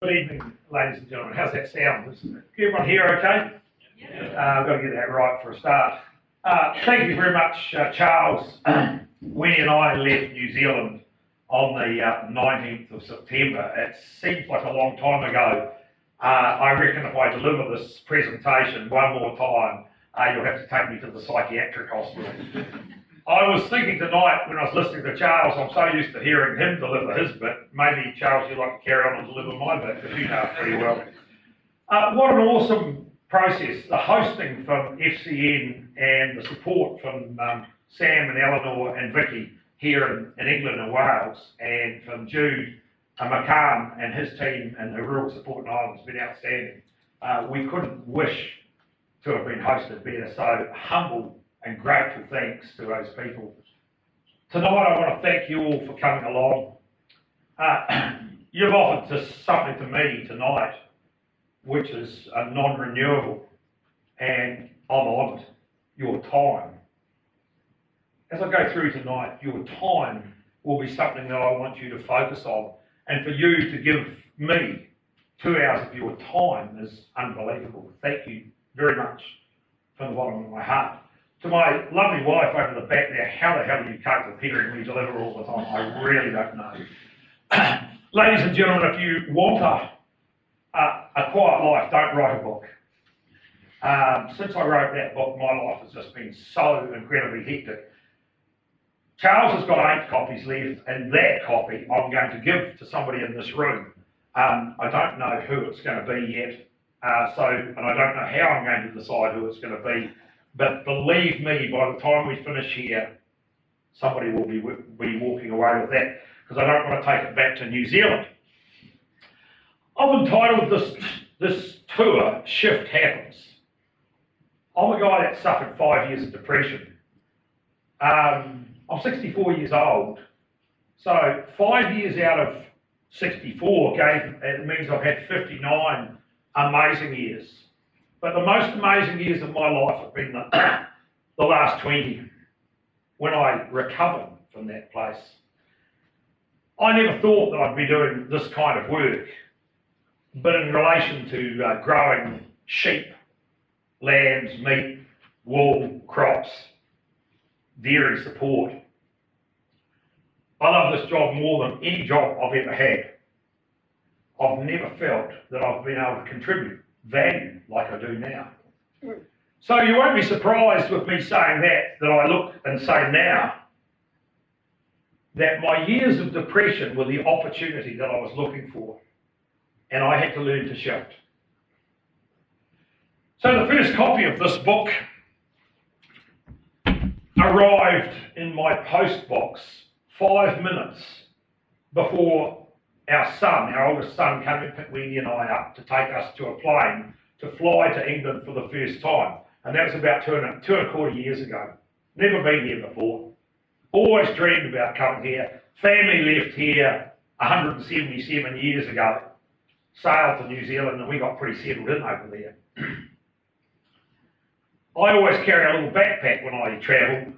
Good evening, ladies and gentlemen. How's that sound? Is everyone here okay? I've got to get that right for a start. Thank you very much, Charles. Winnie and I left New Zealand on the 19th of September. It seems like a long time ago. I reckon if I deliver this presentation one more time, you'll have to take me to the psychiatric hospital. I was thinking tonight when I was listening to Charles, I'm so used to hearing him deliver his bit. Maybe, Charles, you'd like to carry on and deliver my bit, because you know it pretty well. What an awesome process. The hosting from FCN and the support from Sam and Eleanor and Vicky here in England and Wales, and from Jude McCann and his team and the rural support in Ireland has been outstanding. We couldn't wish to have been hosted better, so humble and grateful thanks to those people. Tonight I want to thank you all for coming along. You've offered something to me tonight which is a non-renewable, and I'm on it, your time. As I go through tonight, your time will be something that I want you to focus on, and for you to give me 2 hours of your time is unbelievable. Thank you very much from the bottom of my heart. To my lovely wife over the back there, how the hell do you cope with hearing me deliver all the time? I really don't know. Ladies and gentlemen, if you want a quiet life, don't write a book. Since I wrote that book, my life has just been so incredibly hectic. Charles has got 8 copies left, and that copy I'm going to give to somebody in this room. I don't know who it's going to be yet, and I don't know how I'm going to decide who it's going to be. But believe me, by the time we finish here, somebody will be walking away with that, because I don't want to take it back to New Zealand. I've entitled this tour, Shift Happens. I'm a guy that suffered 5 years of depression. I'm 64 years old, so 5 years out of 64 it means I've had 59 amazing years. But the most amazing years of my life have been the last 20, when I recovered from that place. I never thought that I'd be doing this kind of work, but in relation to growing sheep, lambs, meat, wool, crops, dairy support, I love this job more than any job I've ever had. I've never felt that I've been able to contribute value like I do now. So you won't be surprised with me saying that I look and say now that my years of depression were the opportunity that I was looking for, and I had to learn to shift. So the first copy of this book arrived in my post box 5 minutes before our oldest son, came and picked Wendy and I up to take us to a plane to fly to England for the first time. And that was about two and a quarter years ago. Never been here before. Always dreamed about coming here. Family left here 177 years ago. Sailed to New Zealand, and we got pretty settled in over there. I always carry a little backpack when I travel.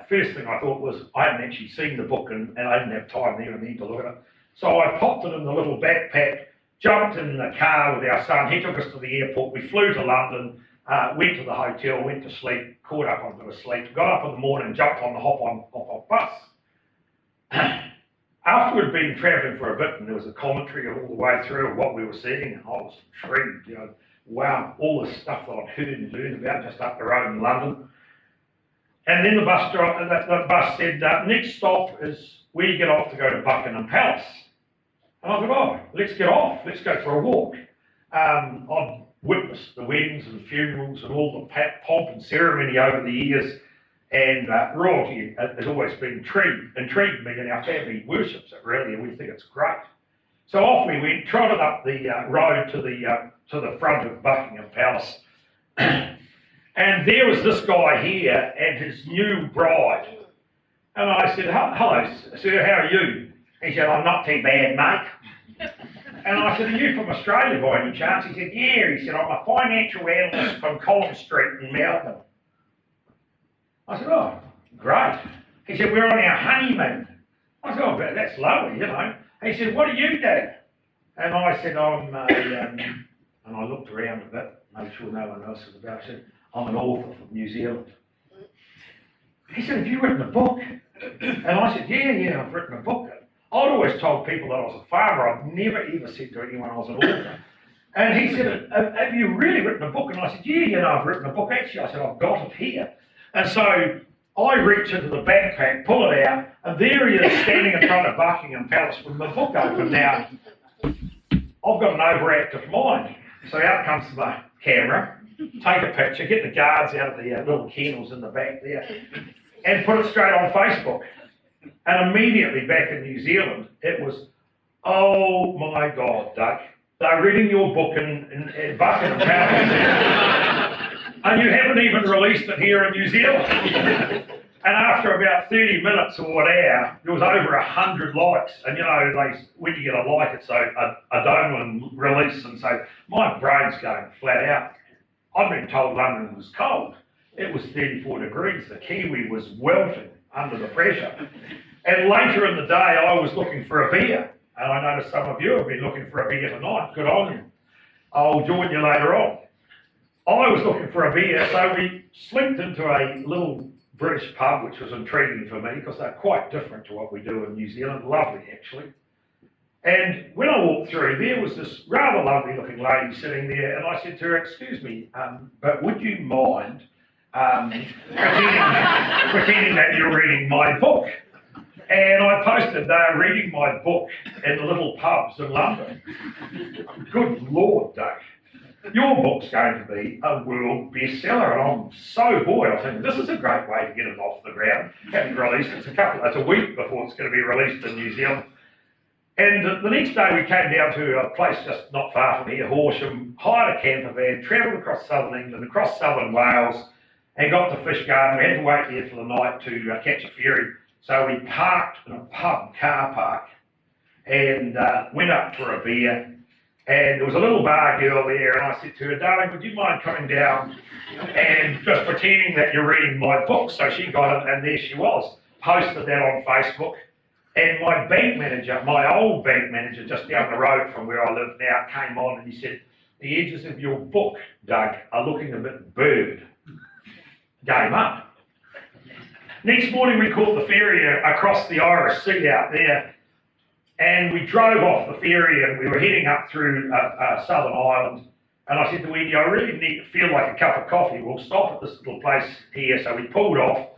First thing I thought was, I hadn't actually seen the book and I didn't have time there and then to look at it. So I popped it in the little backpack, jumped in the car with our son. He took us to the airport. We flew to London, went to the hotel, went to sleep, caught up on a bit of sleep, got up in the morning, jumped on the hop-on bus. After we'd been travelling for a bit, and there was a commentary all the way through of what we were seeing, and I was intrigued, wow, all the stuff that I'd heard and learned about just up the road in London. And then the bus said, next stop is where you get off to go to Buckingham Palace. And I thought, oh, let's get off, let's go for a walk. I've witnessed the weddings and funerals and all the pomp and ceremony over the years, and royalty has always been intrigued me, and our family worships it really, and we think it's great. So off we went, trotted up the road to the front of Buckingham Palace, and there was this guy here and his new bride. And I said, hello, sir, how are you? He said, I'm not too bad, mate. And I said, are you from Australia by any chance? He said, yeah. He said, I'm a financial analyst from Collins Street in Melbourne. I said, oh, great. He said, we're on our honeymoon. I said, oh, that's lovely, He said, what do you do? And I said, and I looked around a bit, made sure no one else was about. I said, I'm an author from New Zealand. He said, have you written a book? And I said, yeah, I've written a book. I'd always told people that I was a farmer. I'd never ever said to anyone I was an author. And he said, have you really written a book? And I said, yeah, I've written a book. Actually, I said, I've got it here. And so I reach into the backpack, pull it out, and there he is standing in front of Buckingham Palace with my book open. Now, I've got an overactive mind. So out comes the camera, take a picture, get the guards out of the little kennels in the back there, and put it straight on Facebook. And immediately back in New Zealand, it was, oh my God, Doug, they're reading your book in Buckingham Palace, and you haven't even released it here in New Zealand. And after about 30 minutes or an hour, there was over 100 likes. And you know, when you get a like, it's a dopamine release, and so my brain's going flat out. I've been told London was cold. It was 34 degrees. The Kiwi was welting under the pressure. And later in the day, I was looking for a beer. And I noticed some of you have been looking for a beer tonight. Good on you. I'll join you later on. I was looking for a beer, so we slipped into a little British pub, which was intriguing for me because they're quite different to what we do in New Zealand. Lovely, actually. And when I walked through, there was this rather lovely looking lady sitting there, and I said to her, excuse me, but would you mind pretending that you're reading my book? And I posted, they're reading my book in the little pubs in London. Good Lord, Doug. Your book's going to be a world bestseller, and I'm so buoyed. I think this is a great way to get it off the ground. Having released it's a week before it's going to be released in New Zealand. And the next day we came down to a place just not far from here, Horsham, hired a camper van, travelled across southern England, across southern Wales, and got to Fishgarden. We had to wait there for the night to catch a ferry. So we parked in a pub car park and went up for a beer. And there was a little bar girl there, and I said to her, darling, would you mind coming down and just pretending that you're reading my book? So she got it, and there she was. Posted that on Facebook. And my bank manager, my old bank manager just down the road from where I live now, came on and he said, the edges of your book, Doug, are looking a bit burred. Game up. Next morning we caught the ferry across the Irish Sea out there, and we drove off the ferry and we were heading up through Southern Ireland. And I said to Wendy, I really feel like a cup of coffee. We'll stop at this little place here. So we pulled off,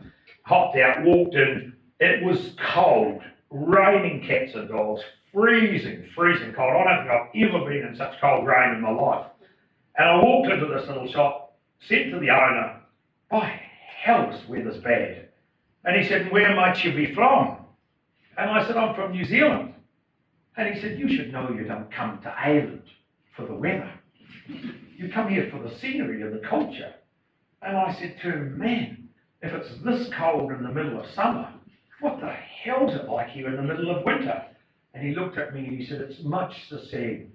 hopped out, walked in. It was cold, raining cats and dogs, freezing cold. I don't think I've ever been in such cold rain in my life. And I walked into this little shop, said to the owner, by hell, this weather's bad. And he said, where might you be from? And I said, I'm from New Zealand. And he said, you should know you don't come to Ireland for the weather. You come here for the scenery and the culture. And I said to him, man, if it's this cold in the middle of summer, what the hell's it like here in the middle of winter? And he looked at me and he said, it's much the same.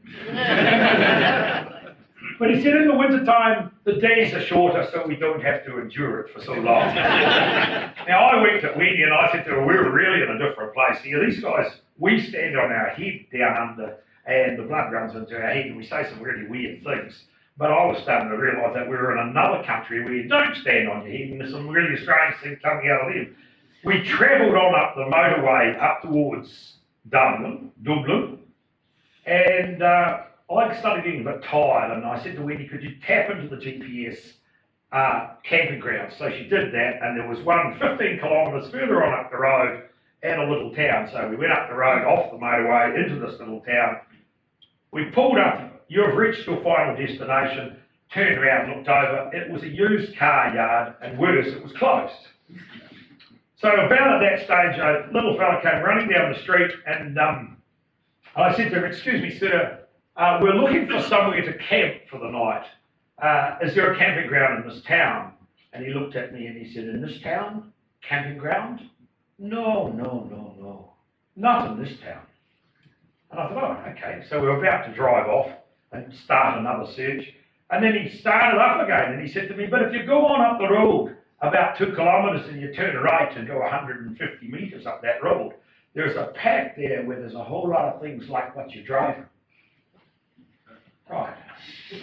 But he said in the winter time, the days are shorter, so we don't have to endure it for so long. Now, I winked at Wendy and I said to her, we're really in a different place here. These guys, we stand on our head down under, and the blood runs into our head, and we say some really weird things. But I was starting to realise that we were in another country where you don't stand on your head, and there's some really strange things coming out of them. We travelled on up the motorway up towards Dublin, and I started getting a bit tired, and I said to Wendy, could you tap into the GPS camping ground? So she did that, and there was one 15 kilometres further on up the road at a little town. So we went up the road, off the motorway, into this little town. We pulled up, you've reached your final destination, turned around, looked over, it was a used car yard, and worse, it was closed. So about at that stage, a little fella came running down the street, and I said to him, excuse me, sir, we're looking for somewhere to camp for the night. Is there a camping ground in this town? And he looked at me and he said, in this town? Camping ground? No. Not in this town. And I thought, oh, okay. So we were about to drive off and start another search. And then he started up again and he said to me, but if you go on up the road about 2 kilometres and you turn right and go 150 metres up that road, there's a paddock there where there's a whole lot of things like what you're driving. So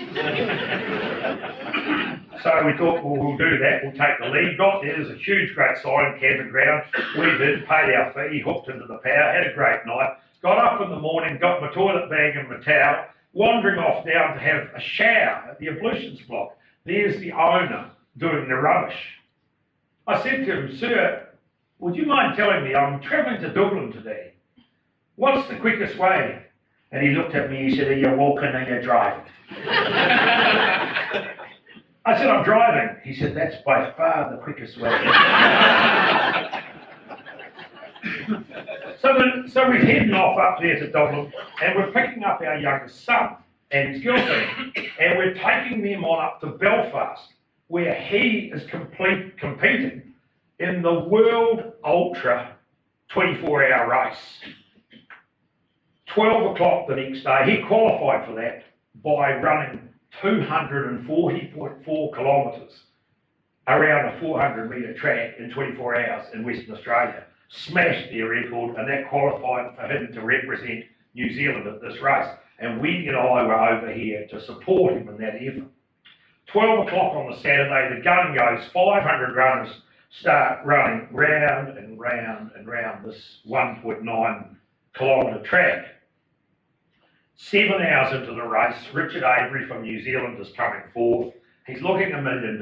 we thought, well, we'll do that, we'll take the lead. Got there, there's a huge, great sign, camping ground. We did, paid our fee, hooked into the power, had a great night. Got up in the morning, got my toilet bag and my towel, wandering off down to have a shower at the ablutions block. There's the owner doing the rubbish. I said to him, sir, would you mind telling me, I'm travelling to Dublin today. What's the quickest way? And he looked at me, he said, are you walking or you're driving? I said, I'm driving. He said, that's by far the quickest way. So we're heading off up there to Dublin, and we're picking up our youngest son and his girlfriend, and we're taking them on up to Belfast, where he is competing in the World Ultra 24-hour race. 12 o'clock the next day, he qualified for that by running 240.4 kilometres around a 400-metre track in 24 hours in Western Australia. Smashed their record, and that qualified for him to represent New Zealand at this race. And Wendy and I were over here to support him in that effort. 12 o'clock on the Saturday, the gun goes, 500 runners start running round and round and round this 1.9 kilometre track. 7 hours into the race, Richard Avery from New Zealand is coming forth. He's looking $1 million.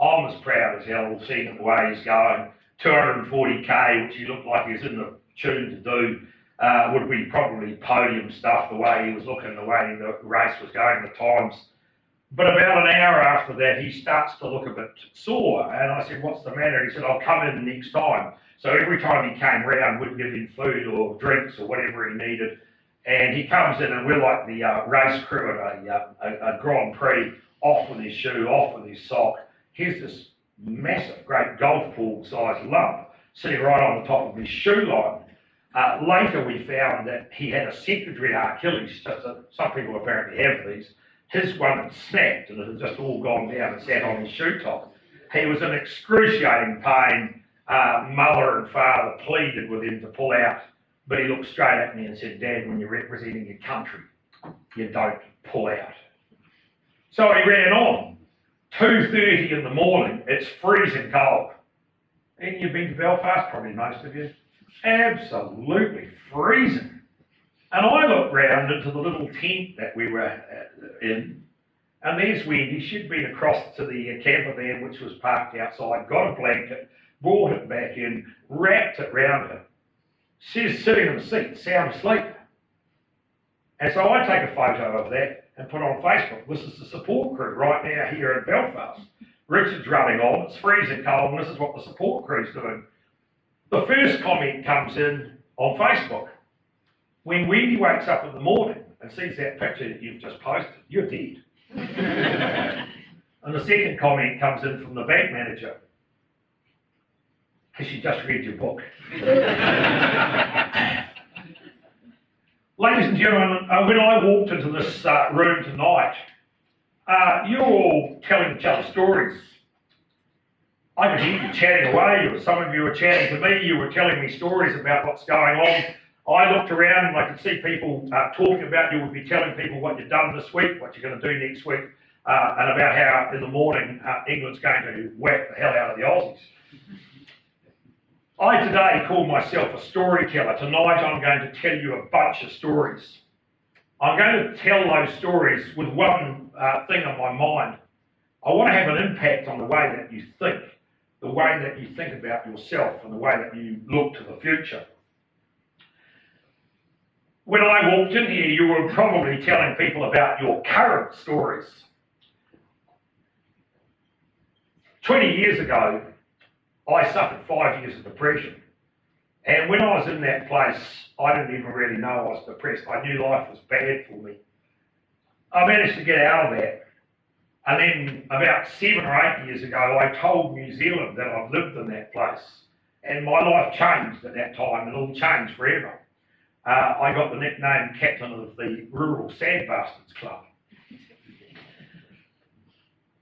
I'm as proud as hell seeing the way he's going. 240k, which he looked like he was in the tune to do, would be probably podium stuff, the way he was looking, the way the race was going, the times. But about an hour after that, he starts to look a bit sore, and I said, what's the matter? He said, I'll come in next time. So every time he came round, we'd give him food or drinks or whatever he needed. And he comes in, and we're like the race crew at a Grand Prix, off with his shoe, off with his sock. Here's this massive, great golf ball sized lump sitting right on the top of his shoe line. Later we found that he had a secondary Achilles, some people apparently have these. His one had snapped and it had just all gone down and sat on his shoe top. He was in excruciating pain. Mother and father pleaded with him to pull out, but he looked straight at me and said, Dad, when you're representing your country, you don't pull out. So he ran on. 2:30 in the morning, it's freezing cold. And you've been to Belfast, probably most of you. Absolutely freezing. And I looked round into the little tent that we were in, and there's Wendy. She'd been across to the camper van, which was parked outside, got a blanket, brought it back in, wrapped it round her. She's sitting in the seat, sound asleep. And so I take a photo of that and put on Facebook. This is the support crew right now here in Belfast. Richard's running on, it's freezing cold, and this is what the support crew's doing. The first comment comes in on Facebook. When Wendy wakes up in the morning and sees that picture that you've just posted, you're dead. And the second comment comes in from the bank manager. Has she just read your book? Ladies and gentlemen, when I walked into this room tonight, you're all telling each other stories. I could hear you chatting away, or some of you were chatting to me, you were telling me stories about what's going on. I looked around and I could see people talking about, you would be telling people what you've done this week, what you're going to do next week, and about how in the morning England's going to whack the hell out of the Aussies. I today call myself a storyteller. Tonight I'm going to tell you a bunch of stories. I'm going to tell those stories with one thing on my mind. I want to have an impact on the way that you think, the way that you think about yourself and the way that you look to the future. When I walked in here, you were probably telling people about your current stories. 20 years ago, I suffered 5 years of depression. And when I was in that place, I didn't even really know I was depressed. I knew life was bad for me. I managed to get out of that. And then about 7 or 8 years ago, I told New Zealand that I've lived in that place. And my life changed at that time, and it'll change forever. I got the nickname Captain of the Rural Sad Bastards Club.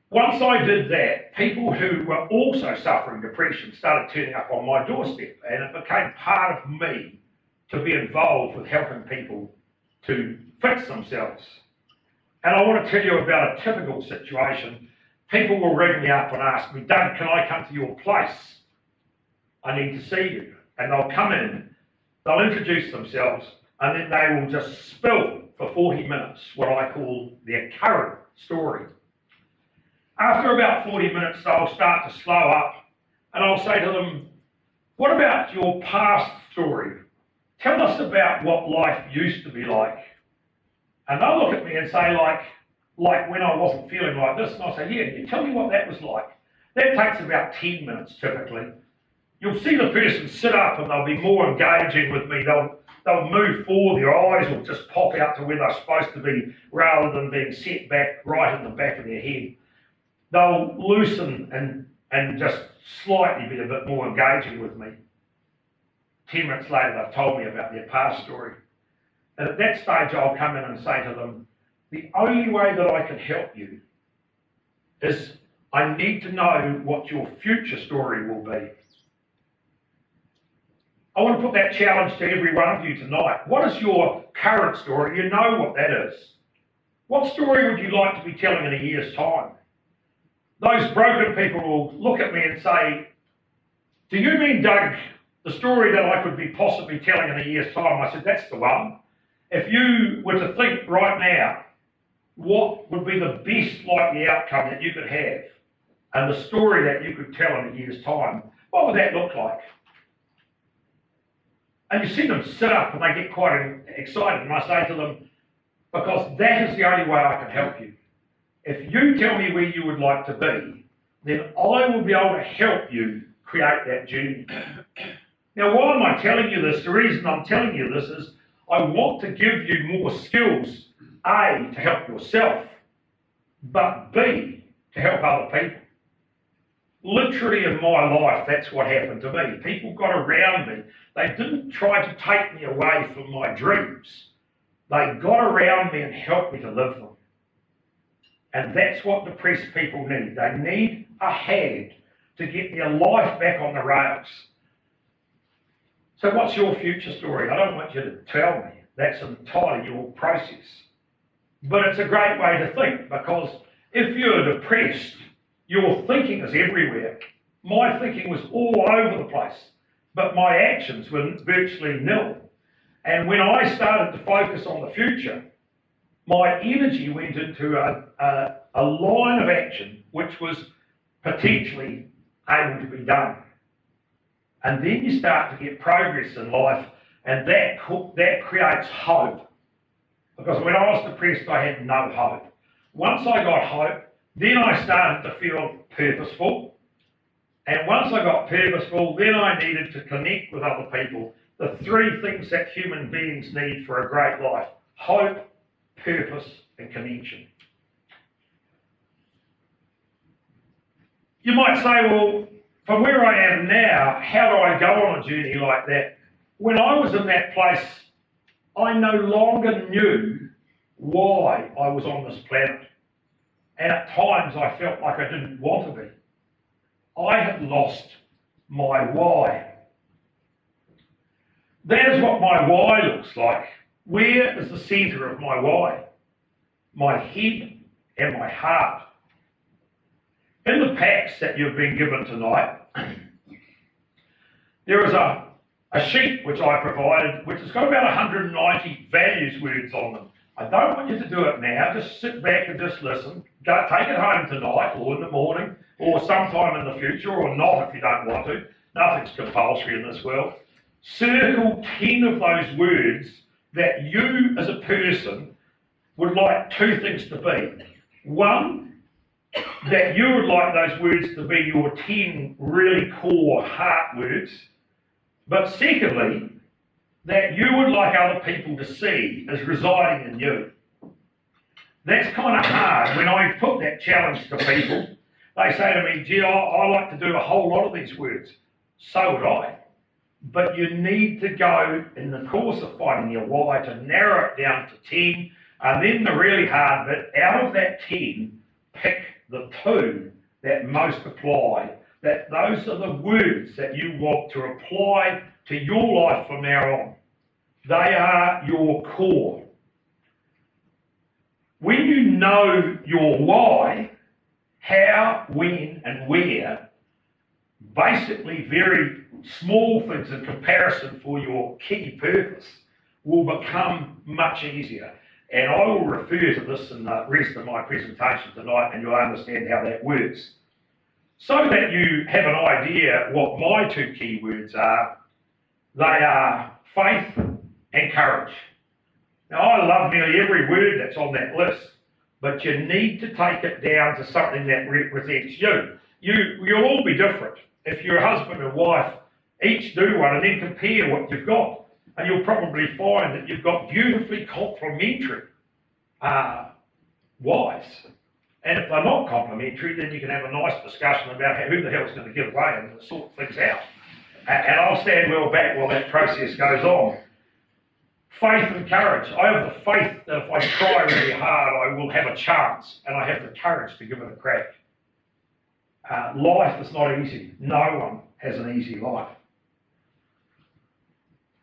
Once I did that, people who were also suffering depression started turning up on my doorstep, and it became part of me to be involved with helping people to fix themselves. And I want to tell you about a typical situation. People will ring me up and ask me, Doug, can I come to your place? I need to see you. And they'll come in, they'll introduce themselves, and then they will just spill for 40 minutes what I call their current story. After about 40 minutes, they'll start to slow up, and I'll say to them, what about your past story? Tell us about what life used to be like. And they'll look at me and say, like when I wasn't feeling like this, and I'll say, yeah, you tell me what that was like. That takes about 10 minutes typically. You'll see the person sit up and they'll be more engaging with me. They'll move forward, their eyes will just pop out to where they're supposed to be rather than being set back right in the back of their head. They'll loosen and just slightly be a bit more engaging with me. 10 minutes later, they've told me about their past story. And at that stage, I'll come in and say to them, the only way that I can help you is I need to know what your future story will be. I want to put that challenge to every one of you tonight. What is your current story? You know what that is. What story would you like to be telling in a year's time? Those broken people will look at me and say, do you mean, Doug, the story that I could be possibly telling in a year's time? I said, that's the one. If you were to think right now, what would be the best likely outcome that you could have and the story that you could tell in a year's time, what would that look like? And you see them sit up and they get quite excited, and I say to them, because that is the only way I can help you. If you tell me where you would like to be, then I will be able to help you create that journey. Now, why am I telling you this? The reason I'm telling you this is I want to give you more skills, A, to help yourself, but B, to help other people. Literally in my life, that's what happened to me. People got around me. They didn't try to take me away from my dreams. They got around me and helped me to live them. And that's what depressed people need. They need a hand to get their life back on the rails. So what's your future story? I don't want you to tell me. That's entirely your process. But it's a great way to think, because if you're depressed, your thinking is everywhere. My thinking was all over the place, but my actions were virtually nil. And when I started to focus on the future, my energy went into a line of action which was potentially able to be done. And then you start to get progress in life, and that creates hope. Because when I was depressed, I had no hope. Once I got hope, then I started to feel purposeful. And once I got purposeful, then I needed to connect with other people. The three things that human beings need for a great life: hope, purpose, and connection. You might say, well, from where I am now, how do I go on a journey like that? When I was in that place, I no longer knew why I was on this planet. And at times I felt like I didn't want to be. I had lost my why. That is what my why looks like. Where is the centre of my why? My head and my heart. In the packs that you've been given tonight, there is a sheet which I provided, which has got about 190 values words on them. I don't want you to do it now. Just sit back and just listen. Go take it home tonight or in the morning or sometime in the future, or not if you don't want to. Nothing's compulsory in this world. Circle 10 of those words that you as a person would like two things to be. One, that you would like those words to be your 10 really core heart words. But secondly, that you would like other people to see as residing in you. That's kind of hard. When I put that challenge to people, they say to me, gee, I like to do a whole lot of these words. So would I. But you need to go in the course of finding your why to narrow it down to 10, and then the really hard bit, out of that 10, pick the 2 that most apply. That those are the words that you want to apply to your life from now on. They are your core. When you know your why, how, when, and where, basically very small things in comparison for your key purpose will become much easier. And I will refer to this in the rest of my presentation tonight, and you'll understand how that works. So that you have an idea what my two key words are, they are faith and courage. Now, I love nearly every word that's on that list, but you need to take it down to something that represents you. You'll all be different. If you're a husband and wife, each do one and then compare what you've got. And you'll probably find that you've got beautifully complementary whys. And if they're not complementary, then you can have a nice discussion about who the hell's going to give way and sort things out. And I'll stand well back while that process goes on. Faith and courage. I have the faith that if I try really hard, I will have a chance, and I have the courage to give it a crack. Life is not easy. No one has an easy life.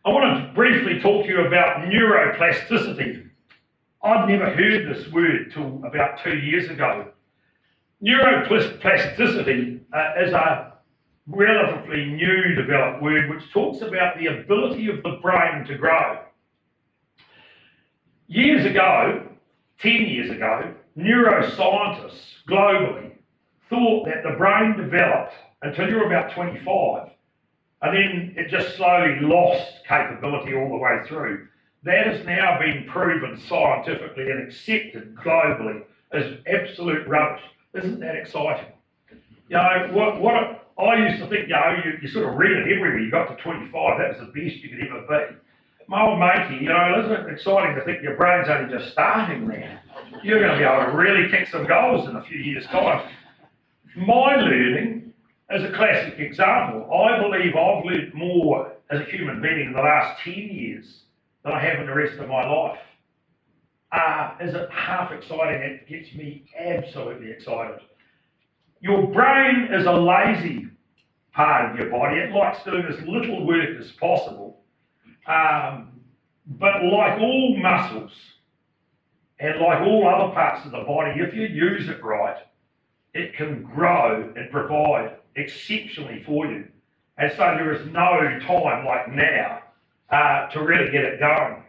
I want to briefly talk to you about neuroplasticity. I'd never heard this word till about 2 years ago. Neuroplasticity is a relatively new developed word which talks about the ability of the brain to grow. Years ago, 10 years ago, neuroscientists globally thought that the brain developed until you're about 25, and then it just slowly lost capability all the way through. That has now been proven scientifically and accepted globally as absolute rubbish. Isn't that exciting? You know, what I used to think, you sort of read it everywhere, you got to 25, that was the best you could ever be. My old matey, isn't it exciting to think your brain's only just starting there? You're going to be able to really kick some goals in a few years' time. My learning is a classic example. I believe I've learned more as a human being in the last 10 years than I have in the rest of my life. Is it half exciting? It gets me absolutely excited. Your brain is a lazy part of your body. It likes doing as little work as possible. But like all muscles and like all other parts of the body, if you use it right, it can grow and provide exceptionally for you. And so there is no time like now to really get it going.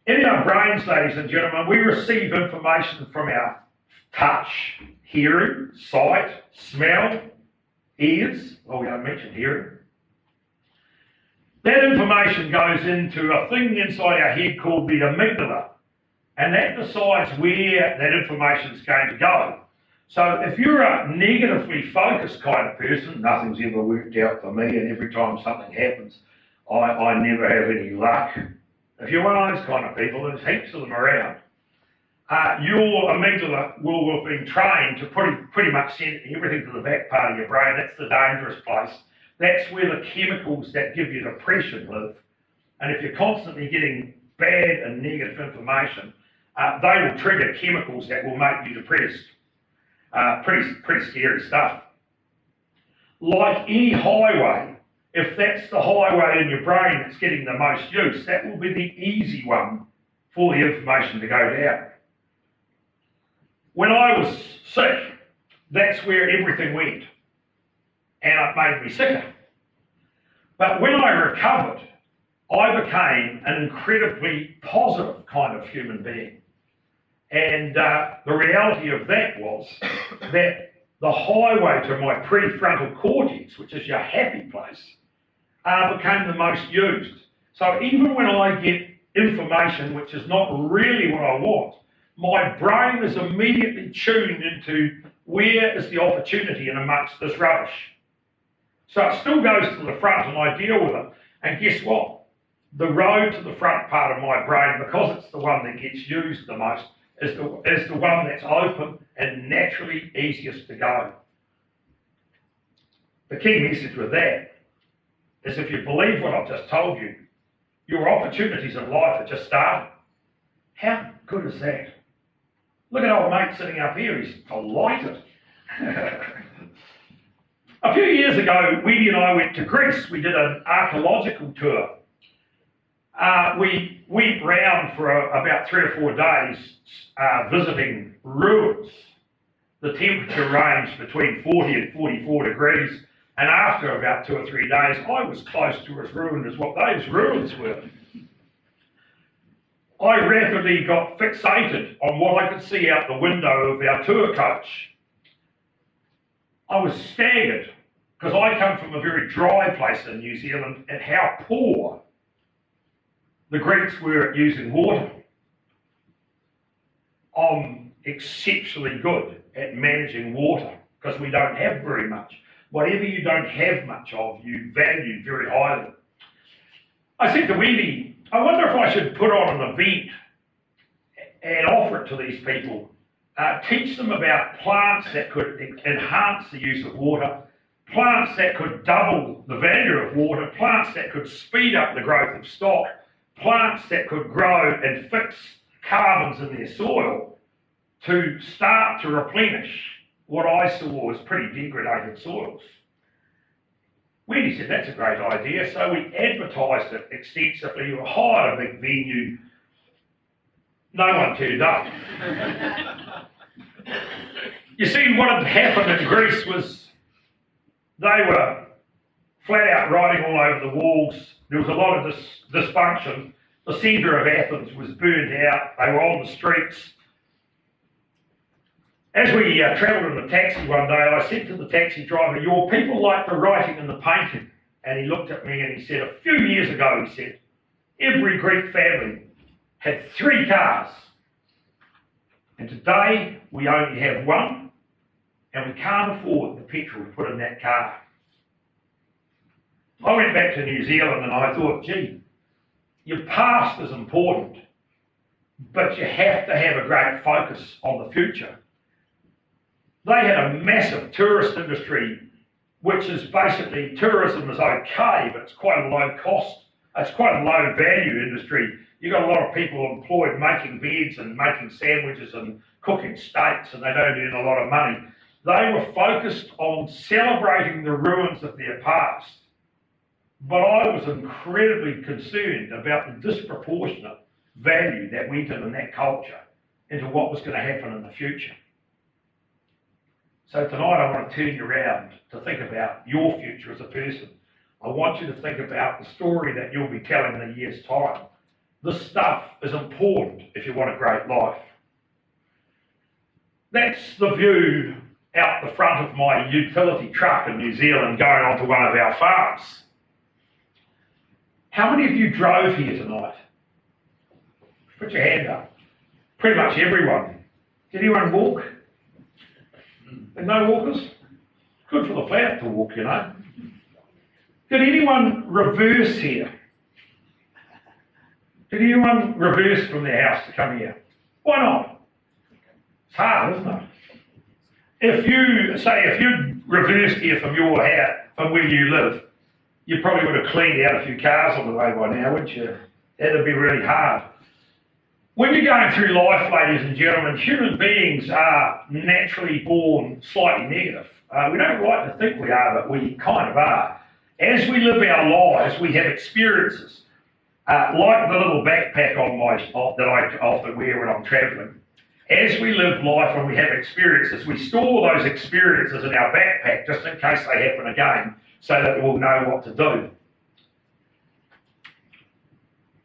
In our brains, ladies and gentlemen, we receive information from our touch, hearing, sight, smell, ears. Well, we don't mention hearing. That information goes into a thing inside our head called the amygdala, and that decides where that information is going to go. So if you're a negatively focused kind of person, nothing's ever worked out for me, and every time something happens, I never have any luck. If you're one of those kind of people, there's heaps of them around, your amygdala will have been trained to pretty much send everything to the back part of your brain. That's the dangerous place. That's where the chemicals that give you depression live. And if you're constantly getting bad and negative information, they will trigger chemicals that will make you depressed. Pretty scary stuff. Like any highway, if that's the highway in your brain that's getting the most use, that will be the easy one for the information to go down. When I was sick, that's where everything went, and it made me sicker. But when I recovered, I became an incredibly positive kind of human being. And the reality of that was that the highway to my prefrontal cortex, which is your happy place, became the most used. So even when I get information which is not really what I want, my brain is immediately tuned into where is the opportunity in amongst this rubbish. So it still goes to the front and I deal with it. And guess what? The road to the front part of my brain, because it's the one that gets used the most, is the one that's open and naturally easiest to go. The key message with that is if you believe what I've just told you, your opportunities in life are just starting. How good is that? Look at old mate sitting up here, he's delighted. A few years ago, Wendy and I went to Greece. We did an archaeological tour. We went round for about 3 or 4 days visiting ruins. The temperature ranged between 40 and 44 degrees, and after about 2 or 3 days, I was close to as ruined as what those ruins were. I rapidly got fixated on what I could see out the window of our tour coach. I was staggered, because I come from a very dry place in New Zealand, at how poor the Greeks were at using water. I'm exceptionally good at managing water, because we don't have very much. Whatever you don't have much of, you value very highly. I said to Wendy, I wonder if I should put on an event and offer it to these people. Teach them about plants that could enhance the use of water, plants that could double the value of water, plants that could speed up the growth of stock, plants that could grow and fix carbons in their soil to start to replenish what I saw as pretty degraded soils. Wendy said, that's a great idea, so we advertised it extensively. We hired a big venue. No one turned up. You see, what had happened in Greece was they were flat out writing all over the walls. There was a lot of dysfunction. The centre of Athens was burned out. They were on the streets. As we travelled in the taxi one day, I said to the taxi driver, your people like the writing and the painting. And he looked at me and he said, a few years ago, he said, every Greek family had 3 cars. And today, we only have 1, and we can't afford the petrol to put in that car. I went back to New Zealand and I thought, gee, your past is important, but you have to have a great focus on the future. They had a massive tourist industry, which is basically, tourism is okay, but it's quite a low cost, it's quite a low value industry. You've got a lot of people employed making beds and making sandwiches and cooking steaks, and they don't earn a lot of money. They were focused on celebrating the ruins of their past. But I was incredibly concerned about the disproportionate value that went in that culture into what was going to happen in the future. So tonight I want to turn you around to think about your future as a person. I want you to think about the story that you'll be telling in a year's time. This stuff is important if you want a great life. That's the view out the front of my utility truck in New Zealand going onto one of our farms. How many of you drove here tonight? Put your hand up. Pretty much everyone. Did anyone walk? There's no walkers? Good for the planet to walk, you know. Did anyone reverse here? Did anyone reverse from their house to come here? Why not? It's hard, isn't it? If you reversed here from your house, from where you live, you probably would have cleaned out a few cars on the way by now, wouldn't you? That'd be really hard. When you're going through life, ladies and gentlemen, human beings are naturally born slightly negative. We don't like to think we are, but we kind of are. As we live our lives, we have experiences. Like the little backpack that I often wear when I'm travelling. As we live life and we have experiences, we store those experiences in our backpack just in case they happen again, so that we'll know what to do.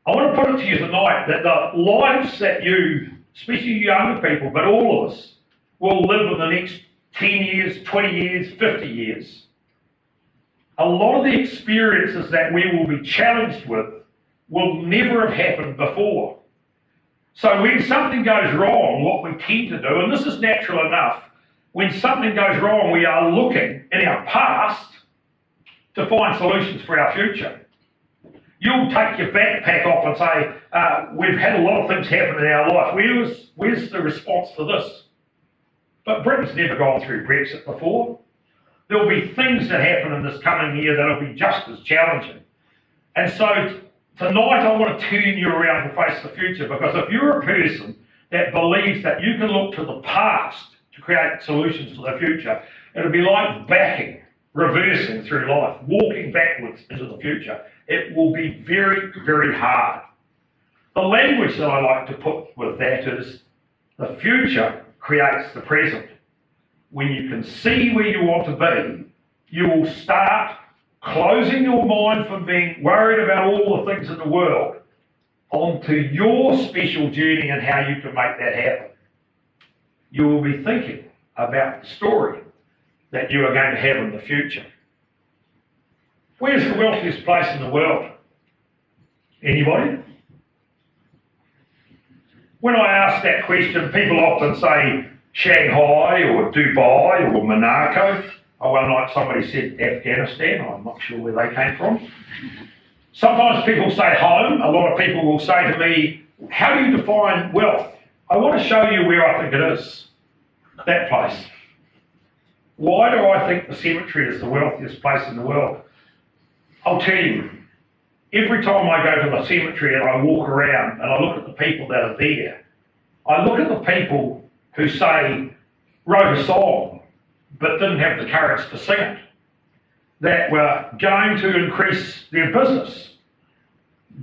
I want to put it to you tonight that the lives that you, especially you younger people, but all of us, will live in the next 10 years, 20 years, 50 years. A lot of the experiences that we will be challenged with will never have happened before. So when something goes wrong, what we tend to do, and this is natural enough, when something goes wrong, we are looking in our past to find solutions for our future. You'll take your backpack off and say, we've had a lot of things happen in our life. Where's the response to this? But Britain's never gone through Brexit before. There'll be things that happen in this coming year that'll be just as challenging. And so tonight I want to turn you around to face the future, because if you're a person that believes that you can look to the past to create solutions for the future, it'll be like reversing through life, walking backwards into the future. it will be very, very hard. The language that I like to put with that is the future creates the present. When you can see where you want to be, you will start closing your mind from being worried about all the things in the world onto your special journey and how you can make that happen. You will be thinking about the story that you are going to have in the future. Where's the wealthiest place in the world? Anybody? When I ask that question, people often say Shanghai or Dubai or Monaco. One night somebody said Afghanistan. I'm not sure where they came from. Sometimes people say home. A lot of people will say to me, how do you define wealth? I want to show you where I think it is. That place. Why do I think the cemetery is the wealthiest place in the world? I'll tell you. Every time I go to the cemetery and I walk around and I look at the people that are there, I look at the people who say, wrote a song, but didn't have the courage to sing it, that were going to increase their business,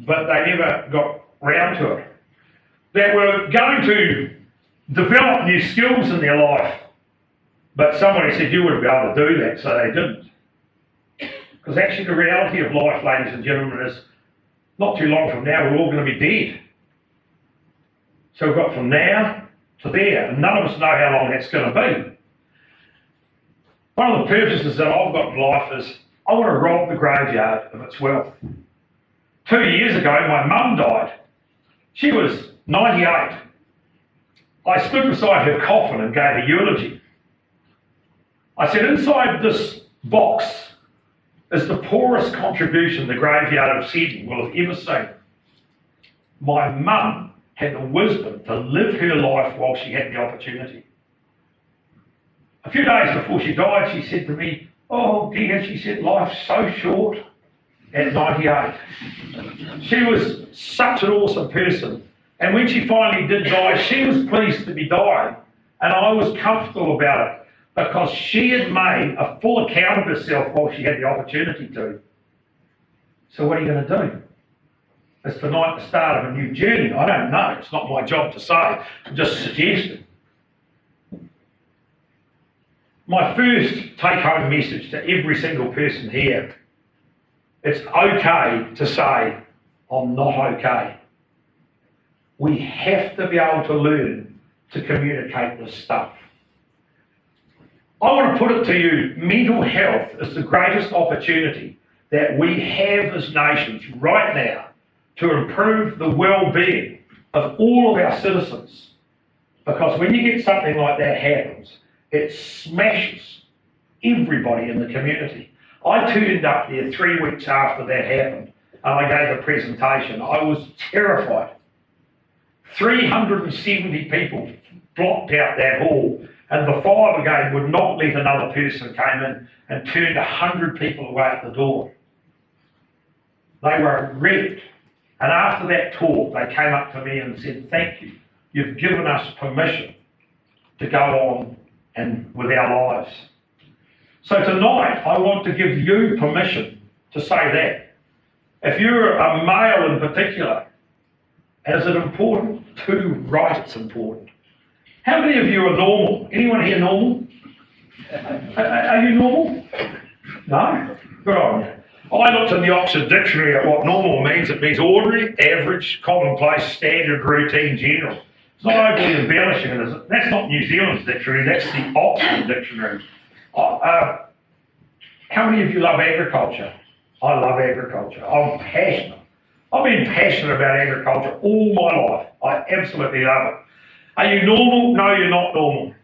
but they never got round to it, that were going to develop new skills in their life, but somebody said you wouldn't be able to do that, so they didn't. Because actually the reality of life, ladies and gentlemen, is not too long from now we're all going to be dead. So we've got from now to there, and none of us know how long that's going to be. One of the purposes that I've got in life is I want to rob the graveyard of its wealth. 2 years ago, my mum died. She was 98. I stood beside her coffin and gave a eulogy. I said, inside this box is the poorest contribution the graveyard of Sydney will have ever seen. My mum had the wisdom to live her life while she had the opportunity. A few days before she died, she said to me, oh dear, she said, life's so short at 98. She was such an awesome person. And when she finally did die, she was pleased to be dying. And I was comfortable about it because she had made a full account of herself while she had the opportunity to. So what are you going to do? It's tonight the start of a new journey. I don't know. It's not my job to say. I'm just suggesting. My first take-home message to every single person here, it's okay to say, I'm not okay. We have to be able to learn to communicate this stuff. I want to put it to you, mental health is the greatest opportunity that we have as nations right now to improve the well-being of all of our citizens. Because when you get something like that happens, it smashes everybody in the community. I turned up there 3 weeks after that happened and I gave a presentation. I was terrified. 370 people blocked out that hall and the fire brigade would not let another person come in and turned 100 people away at the door. They were wrecked. And after that talk, they came up to me and said, thank you. You've given us permission to go on and with our lives. So tonight, I want to give you permission to say that. If you're a male in particular, is it important? Too right, it's important. How many of you are normal? Anyone here normal? Are you normal? No? Good on you. I looked in the Oxford Dictionary at what normal means. It means ordinary, average, commonplace, standard, routine, general. It's not overly embellishing it, is it? That's not New Zealand's dictionary, that's the Oxford Dictionary. How many of you love agriculture? I love agriculture. I'm passionate. I've been passionate about agriculture all my life. I absolutely love it. Are you normal? No, you're not normal.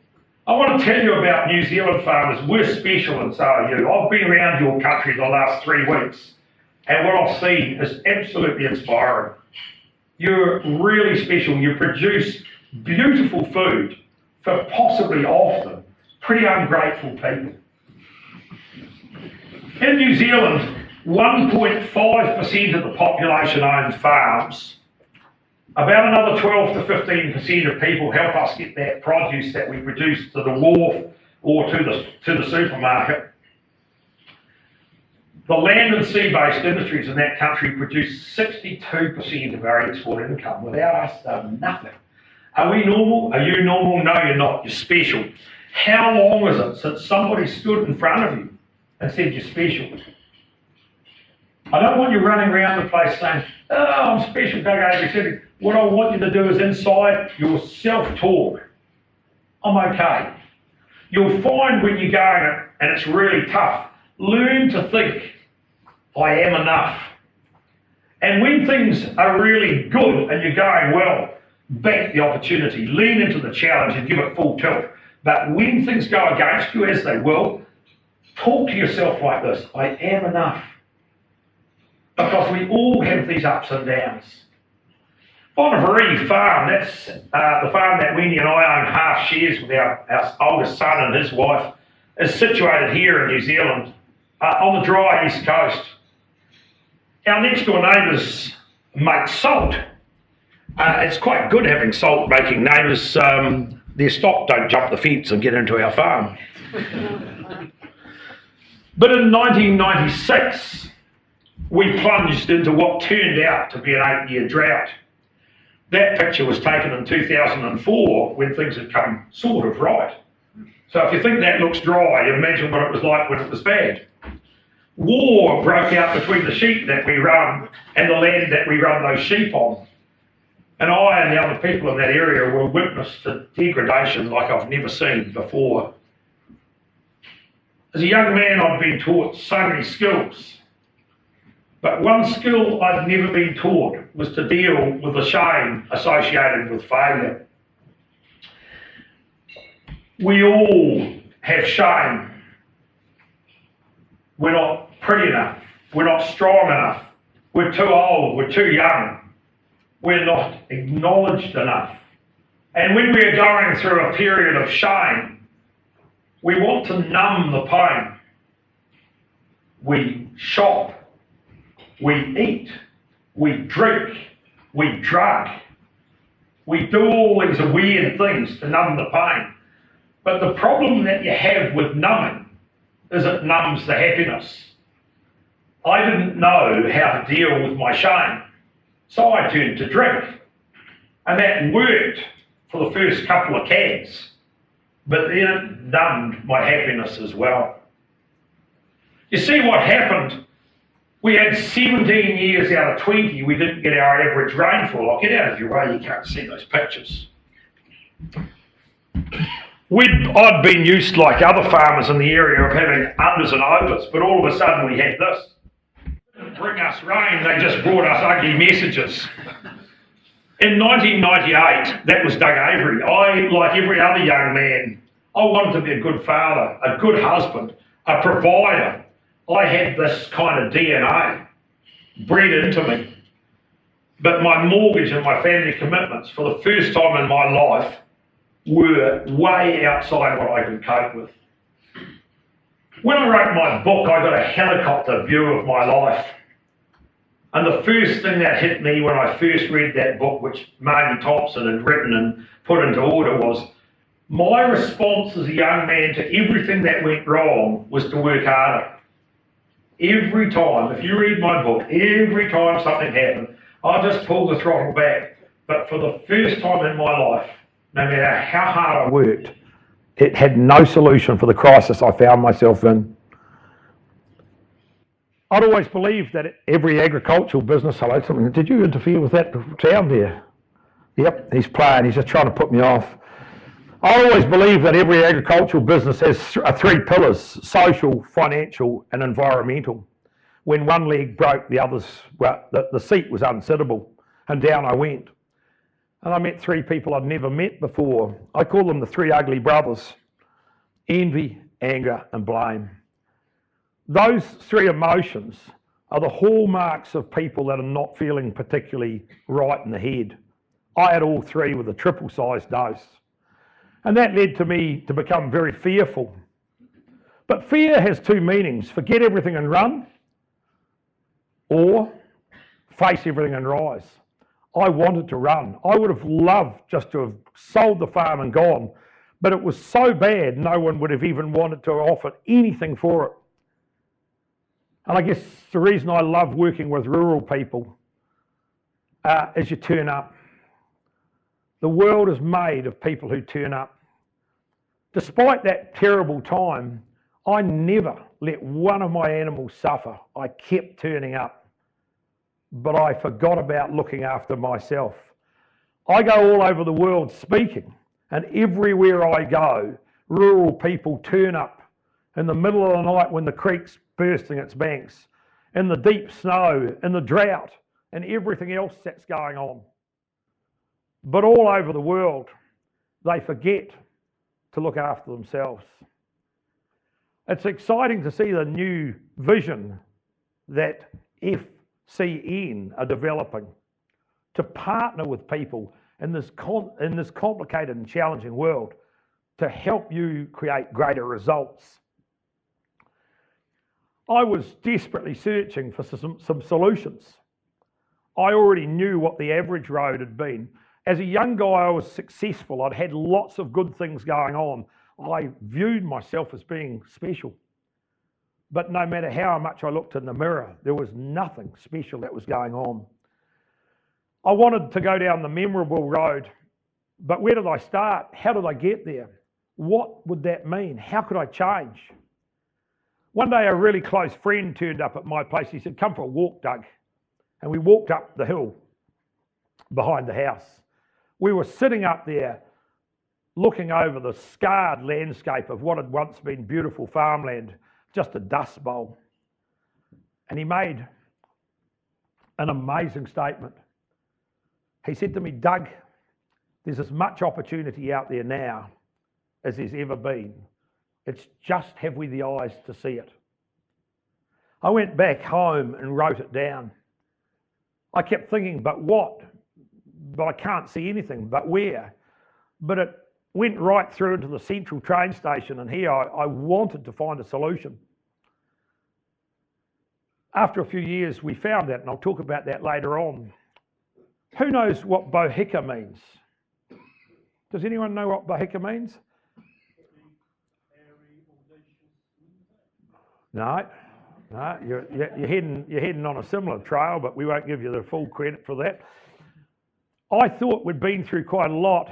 I want to tell you about New Zealand farmers. We're special and so are you. I've been around your country the last 3 weeks and what I've seen is absolutely inspiring. You're really special. You produce beautiful food for possibly often pretty ungrateful people. In New Zealand, 1.5% of the population owns farms. About another 12 to 15% of people help us get that produce that we produce to the wharf or to the supermarket. The land and sea-based industries in that country produce 62% of our export income. Without us, they're nothing. Are we normal? Are you normal? No, you're not. You're special. How long is it since somebody stood in front of you and said you're special? I don't want you running around the place saying, oh, I'm special, Doug Avery said. What I want you to do is inside your self-talk. I'm okay. You'll find when you're going and it's really tough, learn to think, I am enough. And when things are really good and you're going well, back the opportunity, lean into the challenge and give it full tilt. But when things go against you, as they will, talk to yourself like this, I am enough. Because we all have these ups and downs. Avery farm, that's the farm that Wendy and I own half shares with our oldest son and his wife, is situated here in New Zealand, on the dry east coast. Our next door neighbours make salt. It's quite good having salt making neighbours. Their stock don't jump the fence and get into our farm. But in 1996, we plunged into what turned out to be an 8-year drought. That picture was taken in 2004 when things had come sort of right. So if you think that looks dry, imagine what it was like when it was bad. War broke out between the sheep that we run and the land that we run those sheep on. And I and the other people in that area were witness to degradation like I've never seen before. As a young man, I've been taught so many skills. But one skill I'd never been taught was to deal with the shame associated with failure. We all have shame. We're not pretty enough. We're not strong enough. We're too old. We're too young. We're not acknowledged enough. And when we're going through a period of shame, we want to numb the pain. We shop. We eat, we drink, we drug. We do all these weird things to numb the pain. But the problem that you have with numbing is it numbs the happiness. I didn't know how to deal with my shame, so I turned to drink. And that worked for the first couple of cans, but then it numbed my happiness as well. You see what happened? We had 17 years out of 20, we didn't get our average rainfall. I'll get out of your way, you can't see those pictures. I'd been used, like other farmers in the area, of having unders and overs, but all of a sudden we had this. They didn't bring us rain, they just brought us ugly messages. In 1998, that was Doug Avery. I, like every other young man, I wanted to be a good father, a good husband, a provider. I had this kind of DNA bred into me. But my mortgage and my family commitments for the first time in my life were way outside what I could cope with. When I wrote my book, I got a helicopter view of my life. And the first thing that hit me when I first read that book, which Margie Thompson had written and put into order, was my response as a young man to everything that went wrong was to work harder. Every time, if you read my book, every time something happened, I just pulled the throttle back. But for the first time in my life, no matter how hard I worked, it had no solution for the crisis I found myself in. I'd always believed that every agricultural business, hello, something, did you interfere with that sound there? Yep, he's playing, he's just trying to put me off. I always believe that every agricultural business has three pillars: social, financial and environmental. When one leg broke, the others, well, the seat was unsittable, and down I went. And I met three people I'd never met before. I call them the three ugly brothers: envy, anger and blame. Those three emotions are the hallmarks of people that are not feeling particularly right in the head. I had all three with a triple-sized dose. And that led to me to become very fearful. But fear has two meanings: forget everything and run, or face everything and rise. I wanted to run. I would have loved just to have sold the farm and gone, but it was so bad no one would have even wanted to offer anything for it. And I guess the reason I love working with rural people is you turn up. The world is made of people who turn up. Despite that terrible time, I never let one of my animals suffer. I kept turning up, but I forgot about looking after myself. I go all over the world speaking, and everywhere I go, rural people turn up in the middle of the night when the creek's bursting its banks, in the deep snow, in the drought, and everything else that's going on. But all over the world, they forget to look after themselves. It's exciting to see the new vision that FCN are developing to partner with people in this complicated and challenging world to help you create greater results. I was desperately searching for some solutions. I already knew what the average road had been. As a young guy, I was successful. I'd had lots of good things going on. I viewed myself as being special. But no matter how much I looked in the mirror, there was nothing special that was going on. I wanted to go down the memorable road, but where did I start? How did I get there? What would that mean? How could I change? One day a really close friend turned up at my place. He said, "Come for a walk, Doug." And we walked up the hill behind the house. We were sitting up there looking over the scarred landscape of what had once been beautiful farmland, just a dust bowl. And he made an amazing statement. He said to me, "Doug, there's as much opportunity out there now as there's ever been. It's just, have we the eyes to see it?" I went back home and wrote it down. I kept thinking, but what? But I can't see anything, but where? But it went right through into the central train station, and here I wanted to find a solution. After a few years, we found that, and I'll talk about that later on. Who knows what Bohica means? Does anyone know what Bohica means? No, you're heading on a similar trail, but we won't give you the full credit for that. I thought we'd been through quite a lot.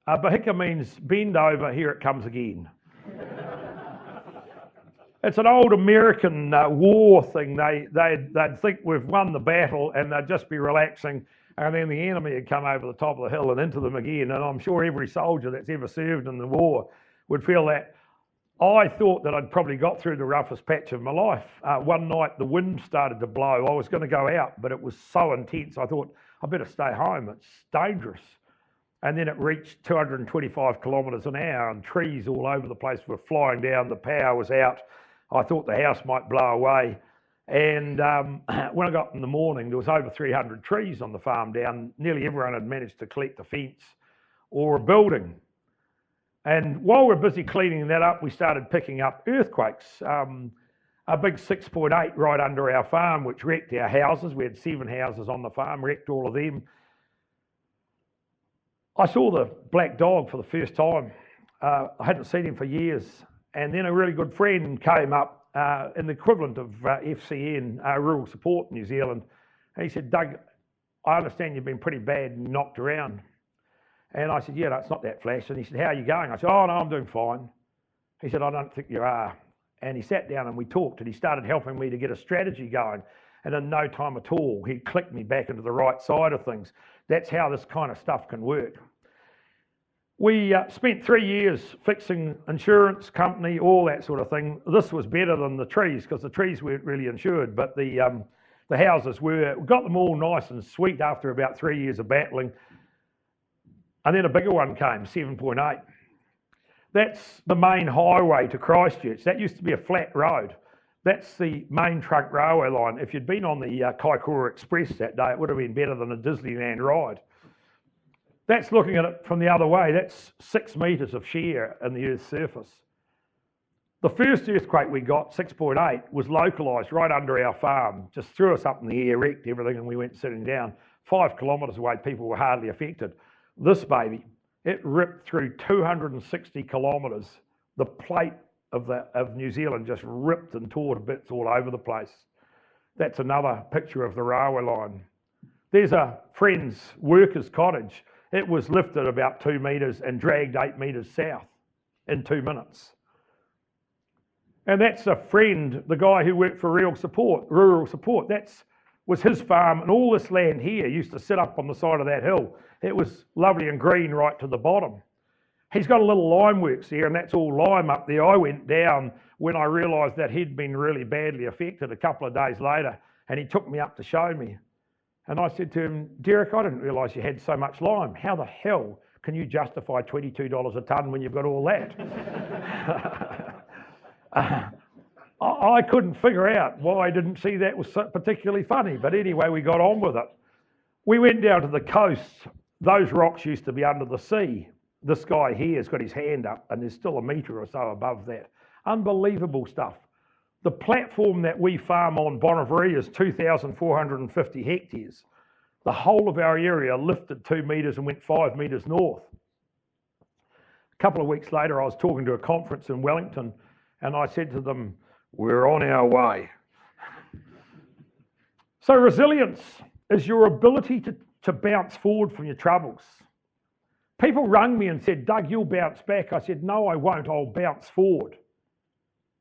Bohica means bend over, here it comes again. It's an old American war thing. They'd think we've won the battle and they'd just be relaxing, and then the enemy would come over the top of the hill and into them again. And I'm sure every soldier that's ever served in the war would feel that. I thought that I'd probably got through the roughest patch of my life. One night the wind started to blow. I was going to go out, but it was so intense. I thought, I better stay home. It's dangerous. And then it reached 225 kilometres an hour, and trees all over the place were flying down. The power was out. I thought the house might blow away. And when I got in the morning, there was over 300 trees on the farm down. Nearly everyone had managed to collect a fence or a building. And while we're busy cleaning that up, we started picking up earthquakes. A big 6.8 right under our farm, which wrecked our houses. We had 7 houses on the farm, wrecked all of them. I saw the black dog for the first time. I hadn't seen him for years. And then a really good friend came up in the equivalent of FCN, Rural Support New Zealand. And he said, "Doug, I understand you've been pretty bad and knocked around." And I said, "Yeah, no, it's not that flash." And he said, "How are you going?" I said, "Oh, no, I'm doing fine." He said, "I don't think you are." And he sat down and we talked, and he started helping me to get a strategy going. And in no time at all, he clicked me back into the right side of things. That's how this kind of stuff can work. We spent 3 years fixing insurance company, all that sort of thing. This was better than the trees, because the trees weren't really insured, but the houses were. We got them all nice and sweet after about 3 years of battling. And then a bigger one came, 7.8. That's the main highway to Christchurch. That used to be a flat road. That's the main trunk railway line. If you'd been on the Kaikoura Express that day, it would have been better than a Disneyland ride. That's looking at it from the other way. That's 6 metres of shear in the Earth's surface. The first earthquake we got, 6.8, was localised right under our farm. Just threw us up in the air, wrecked everything, and we went sitting down. 5 kilometres away, people were hardly affected. This baby, it ripped through 260 kilometres. The plate of New Zealand just ripped and tore to bits all over the place. That's another picture of the railway line. There's a friend's worker's cottage. It was lifted about 2 metres and dragged 8 metres south in 2 minutes. And that's a friend, the guy who worked for rural support. Was his farm, and all this land here used to sit up on the side of that hill. It was lovely and green right to the bottom. He's got a little lime works here, and that's all lime up there. I went down when I realised that he'd been really badly affected a couple of days later, and he took me up to show me. And I said to him, Derek, I didn't realise you had so much lime. How the hell can you justify $22 a tonne when you've got all that? I couldn't figure out why I didn't see that was particularly funny, but anyway, we got on with it. We went down to the coast. Those rocks used to be under the sea. This guy here has got his hand up, and there's still a metre or so above that. Unbelievable stuff. The platform that we farm on Bonnevere is 2,450 hectares. The whole of our area lifted 2 metres and went 5 metres north. A couple of weeks later, I was talking to a conference in Wellington, and I said to them, we're on our way. So resilience is your ability to bounce forward from your troubles. People rang me and said, Doug, you'll bounce back. I said, no, I won't. I'll bounce forward.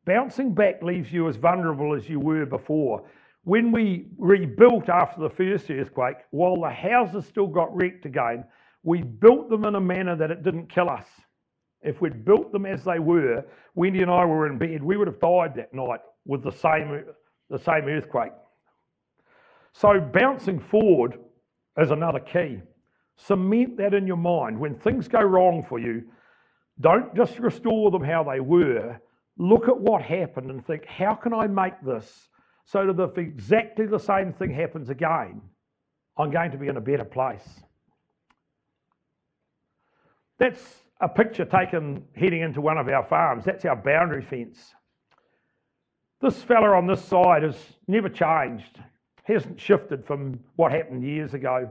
Bouncing back leaves you as vulnerable as you were before. When we rebuilt after the first earthquake, while the houses still got wrecked again, we built them in a manner that it didn't kill us. If we'd built them as they were, Wendy and I were in bed, we would have died that night with the same earthquake. So bouncing forward is another key. Cement that in your mind. When things go wrong for you, don't just restore them how they were. Look at what happened and think, how can I make this so that if exactly the same thing happens again, I'm going to be in a better place. That's a picture taken heading into one of our farms. That's our boundary fence. This fella on this side has never changed. He hasn't shifted from what happened years ago.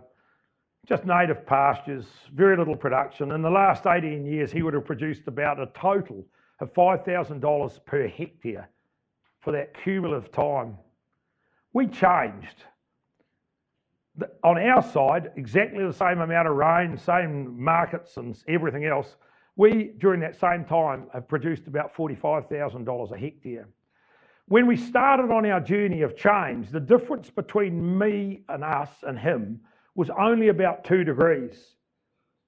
Just native pastures, very little production. In the last 18 years, he would have produced about a total of $5,000 per hectare for that cumulative time. We changed. On our side, exactly the same amount of rain, same markets and everything else. We, during that same time, have produced about $45,000 a hectare. When we started on our journey of change, the difference between me and us and him was only about 2 degrees.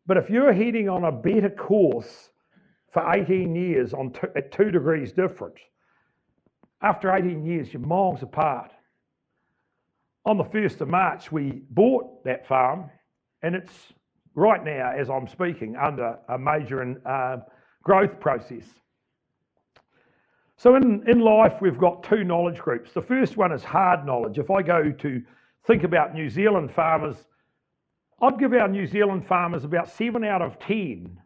But if you're heading on a better course for 18 years at 2 degrees different, after 18 years, you're miles apart. On the 1st of March, we bought that farm, and it's right now, as I'm speaking, under a major growth process. So in life, we've got 2 knowledge groups. The first one is hard knowledge. If I go to think about New Zealand farmers, I'd give our New Zealand farmers about 7 out of 10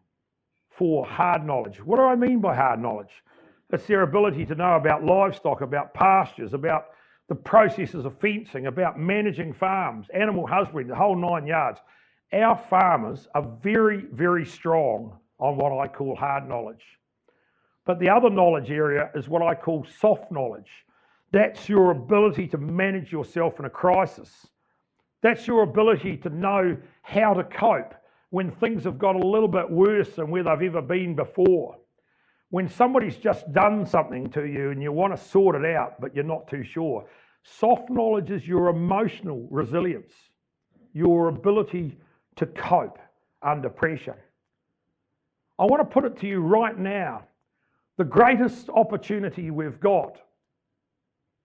for hard knowledge. What do I mean by hard knowledge? It's their ability to know about livestock, about pastures, about the processes of fencing, about managing farms, animal husbandry, the whole 9 yards. Our farmers are very, very strong on what I call hard knowledge. But the other knowledge area is what I call soft knowledge. That's your ability to manage yourself in a crisis. That's your ability to know how to cope when things have got a little bit worse than where they've ever been before. When somebody's just done something to you and you want to sort it out, but you're not too sure. Soft knowledge is your emotional resilience, your ability to cope under pressure. I want to put it to you right now. The greatest opportunity we've got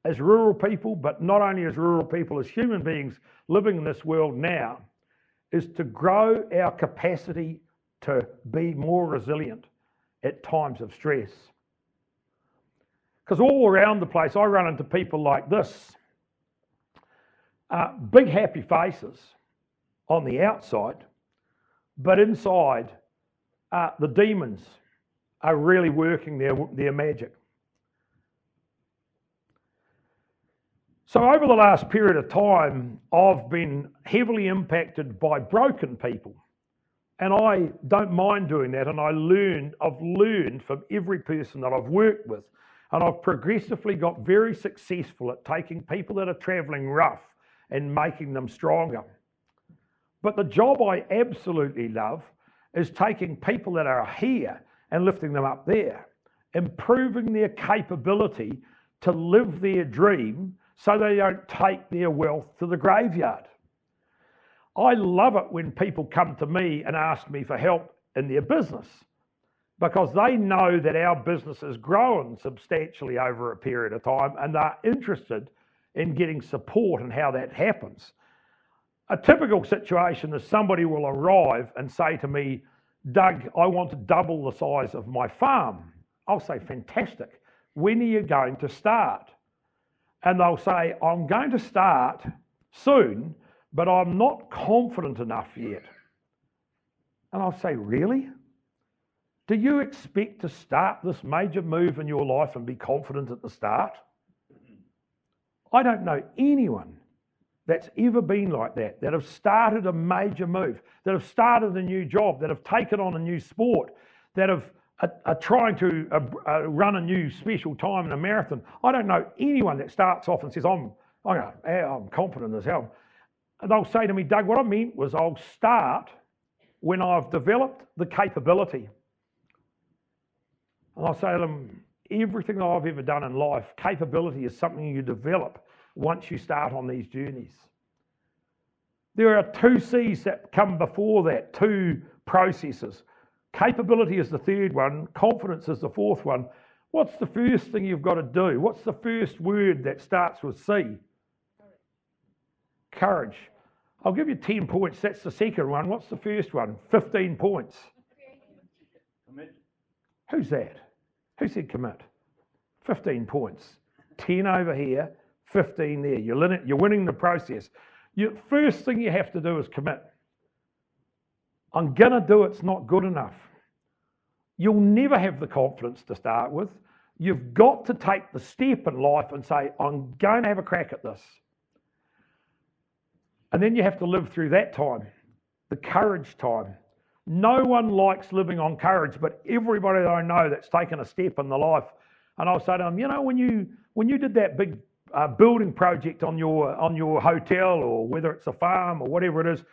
as rural people, but not only as rural people, as human beings living in this world now, is to grow our capacity to be more resilient at times of stress. Because all around the place, I run into people like this. Big happy faces on the outside, but inside, the demons are really working their magic. So over the last period of time, I've been heavily impacted by broken people. And I don't mind doing that, and I've learned from every person that I've worked with, and I've progressively got very successful at taking people that are travelling rough and making them stronger. But the job I absolutely love is taking people that are here and lifting them up there, improving their capability to live their dream so they don't take their wealth to the graveyard. I love it when people come to me and ask me for help in their business, because they know that our business has grown substantially over a period of time and they're interested in getting support and how that happens. A typical situation is somebody will arrive and say to me, Doug, I want to double the size of my farm. I'll say, fantastic. When are you going to start? And they'll say, I'm going to start soon, but I'm not confident enough yet. And I'll say, really? Do you expect to start this major move in your life and be confident at the start? I don't know anyone that's ever been like that have started a major move, that have started a new job, that have taken on a new sport, that are trying to run a new special time in a marathon. I don't know anyone that starts off and says, I'm confident as hell. And they'll say to me, Doug, what I meant was I'll start when I've developed the capability. And I'll say to them, everything that I've ever done in life, capability is something you develop once you start on these journeys. There are 2 C's that come before that, 2 processes. Capability is the 3rd one, confidence is the 4th one. What's the first thing you've got to do? What's the first word that starts with C? Courage. I'll give you 10 points. That's the second one. What's the first one? 15 points. Commit. Who's that? Who said commit? 15 points. 10 over here, 15 there. You're winning the process. First thing you have to do is commit. I'm going to do it's not good enough. You'll never have the confidence to start with. You've got to take the step in life and say, I'm going to have a crack at this. And then you have to live through that time, the courage time. No one likes living on courage, but everybody that I know that's taken a step in their life, and I'll say to them, you know, when you did that big building project on your hotel, or whether it's a farm or whatever it is,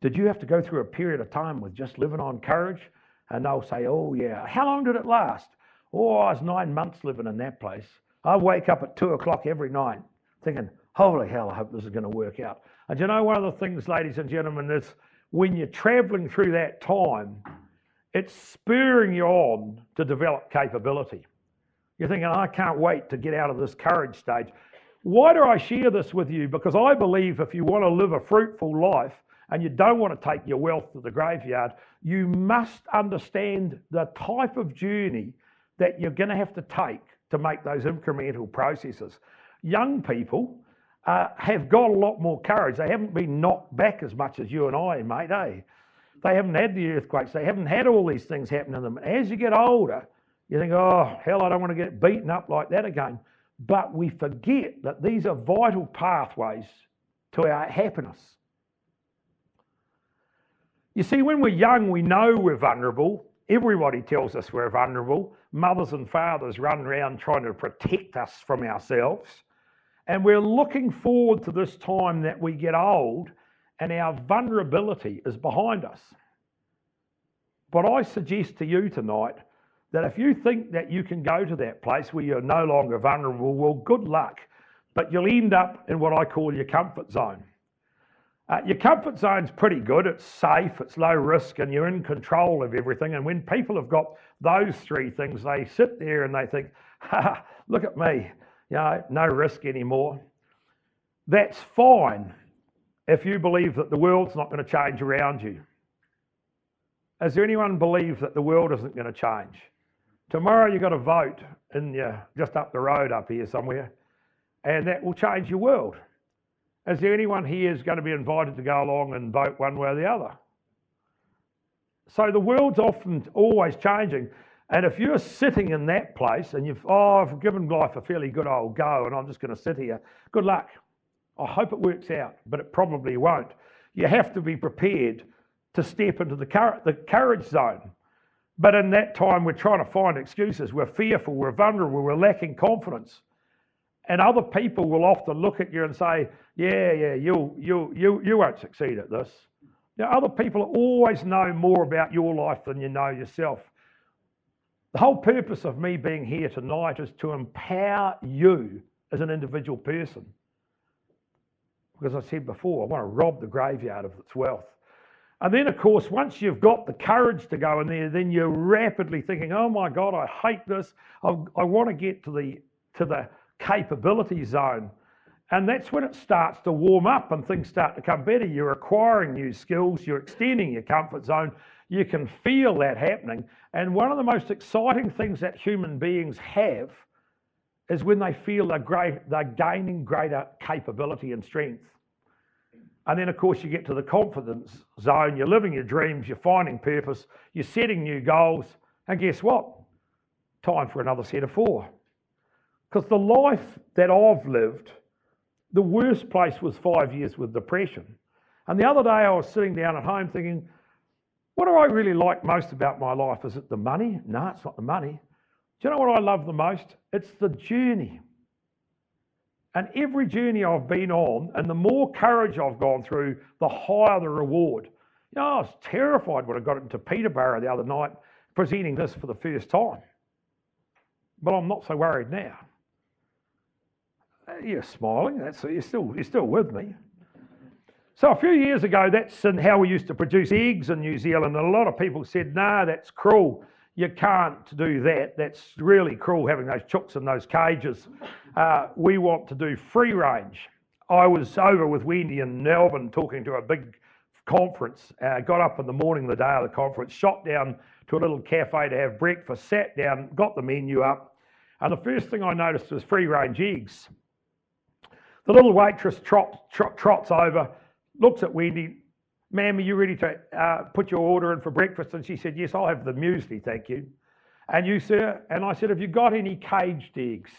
did you have to go through a period of time with just living on courage? And they'll say, oh yeah. How long did it last? Oh, I was 9 months living in that place. I wake up at 2 o'clock every night thinking, holy hell, I hope this is going to work out. And you know, one of the things, ladies and gentlemen, is when you're traveling through that time, it's spurring you on to develop capability. You're thinking, I can't wait to get out of this courage stage. Why do I share this with you? Because I believe if you want to live a fruitful life and you don't want to take your wealth to the graveyard, you must understand the type of journey that you're going to have to take to make those incremental processes. Young people have got a lot more courage. They haven't been knocked back as much as you and I, mate, eh? They haven't had the earthquakes. They haven't had all these things happen to them. As you get older, you think, oh, hell, I don't want to get beaten up like that again. But we forget that these are vital pathways to our happiness. You see, when we're young, we know we're vulnerable. Everybody tells us we're vulnerable. Mothers and fathers run around trying to protect us from ourselves. And we're looking forward to this time that we get old and our vulnerability is behind us. But I suggest to you tonight that if you think that you can go to that place where you're no longer vulnerable, well, good luck. But you'll end up in what I call your comfort zone. Your comfort zone's pretty good. It's safe, it's low risk, and you're in control of everything. And when people have got those 3 things, they sit there and they think, ha, look at me, you know, no risk anymore. That's fine if you believe that the world's not going to change around you. Is there anyone believe that the world isn't going to change? Tomorrow you've got a vote just up the road up here somewhere, and that will change your world. Is there anyone here who's going to be invited to go along and vote one way or the other? So the world's always changing. And if you're sitting in that place and I've given life a fairly good old go and I'm just going to sit here, good luck. I hope it works out, but it probably won't. You have to be prepared to step into the courage zone. But in that time, we're trying to find excuses. We're fearful, we're vulnerable, we're lacking confidence. And other people will often look at you and say, yeah, you won't succeed at this. Now, other people always know more about your life than you know yourself. The whole purpose of me being here tonight is to empower you as an individual person. Because I said before, I want to rob the graveyard of its wealth. And then, of course, once you've got the courage to go in there, then you're rapidly thinking, oh my God, I hate this. I want to get to the capability zone. And that's when it starts to warm up and things start to come better. You're acquiring new skills, you're extending your comfort zone. You can feel that happening. And one of the most exciting things that human beings have is when they feel they're gaining greater capability and strength. And then, of course, you get to the confidence zone. You're living your dreams. You're finding purpose. You're setting new goals. And guess what? Time for another set of 4. Because the life that I've lived, the worst place was 5 years with depression. And the other day I was sitting down at home thinking, what do I really like most about my life? Is it the money? No, it's not the money. Do you know what I love the most? It's the journey. And every journey I've been on, and the more courage I've gone through, the higher the reward. You know, I was terrified when I got into Peterborough the other night, presenting this for the first time. But I'm not so worried now. You're smiling, you're still with me. So a few years ago, that's how we used to produce eggs in New Zealand, and a lot of people said, nah, that's cruel. You can't do that. That's really cruel, having those chooks in those cages. We want to do free range. I was over with Wendy in Melbourne talking to a big conference, got up in the morning the day of the conference, shot down to a little cafe to have breakfast, sat down, got the menu up, and the first thing I noticed was free range eggs. The little waitress trots over, looks at Wendy, ma'am, are you ready to put your order in for breakfast? And she said, yes, I'll have the muesli, thank you. And you, sir? And I said, have you got any caged eggs?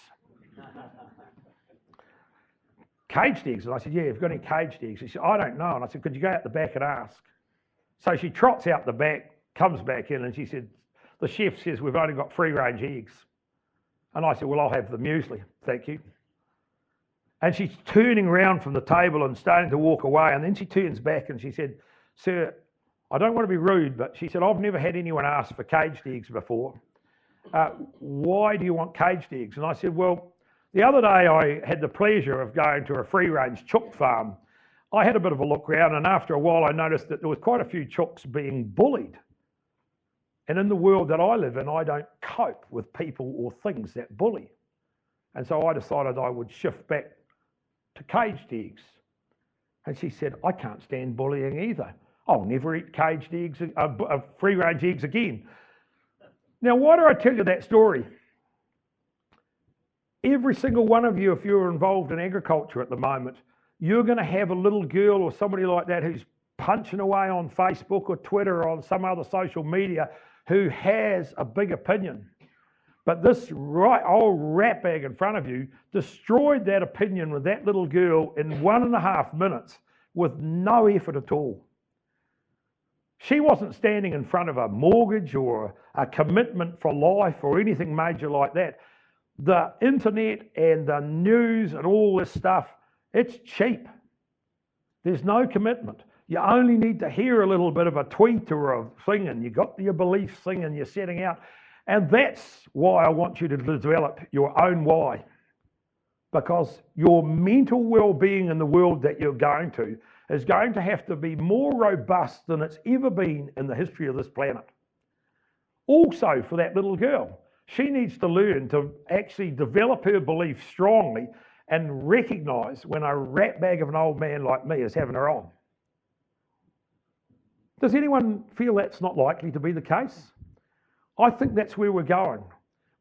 Caged eggs? And I said, yeah, have you got any caged eggs? She said, I don't know. And I said, could you go out the back and ask? So she trots out the back, comes back in, and she said, the chef says we've only got free range eggs. And I said, well, I'll have the muesli, thank you. And she's turning around from the table and starting to walk away. And then she turns back and she said, sir, I don't want to be rude, but she said, I've never had anyone ask for caged eggs before. Why do you want caged eggs? And I said, well, the other day I had the pleasure of going to a free-range chook farm. I had a bit of a look around, and after a while I noticed that there was quite a few chooks being bullied. And in the world that I live in, I don't cope with people or things that bully. And so I decided I would shift back to caged eggs. And she said, I can't stand bullying either. I'll never eat caged eggs, free-range eggs again. Now, why do I tell you that story? Every single one of you, if you're involved in agriculture at the moment, you're going to have a little girl or somebody like that who's punching away on Facebook or Twitter or on some other social media who has a big opinion. But this old ratbag in front of you destroyed that opinion with that little girl in 1.5 minutes with no effort at all. She wasn't standing in front of a mortgage or a commitment for life or anything major like that. The internet and the news and all this stuff, it's cheap. There's no commitment. You only need to hear a little bit of a tweet or a thing and you got your beliefs thing and you're setting out. And that's why I want you to develop your own why. Because your mental well-being in the world that you're going to is going to have to be more robust than it's ever been in the history of this planet. Also, for that little girl, she needs to learn to actually develop her beliefs strongly and recognise when a ratbag of an old man like me is having her on. Does anyone feel that's not likely to be the case? I think that's where we're going.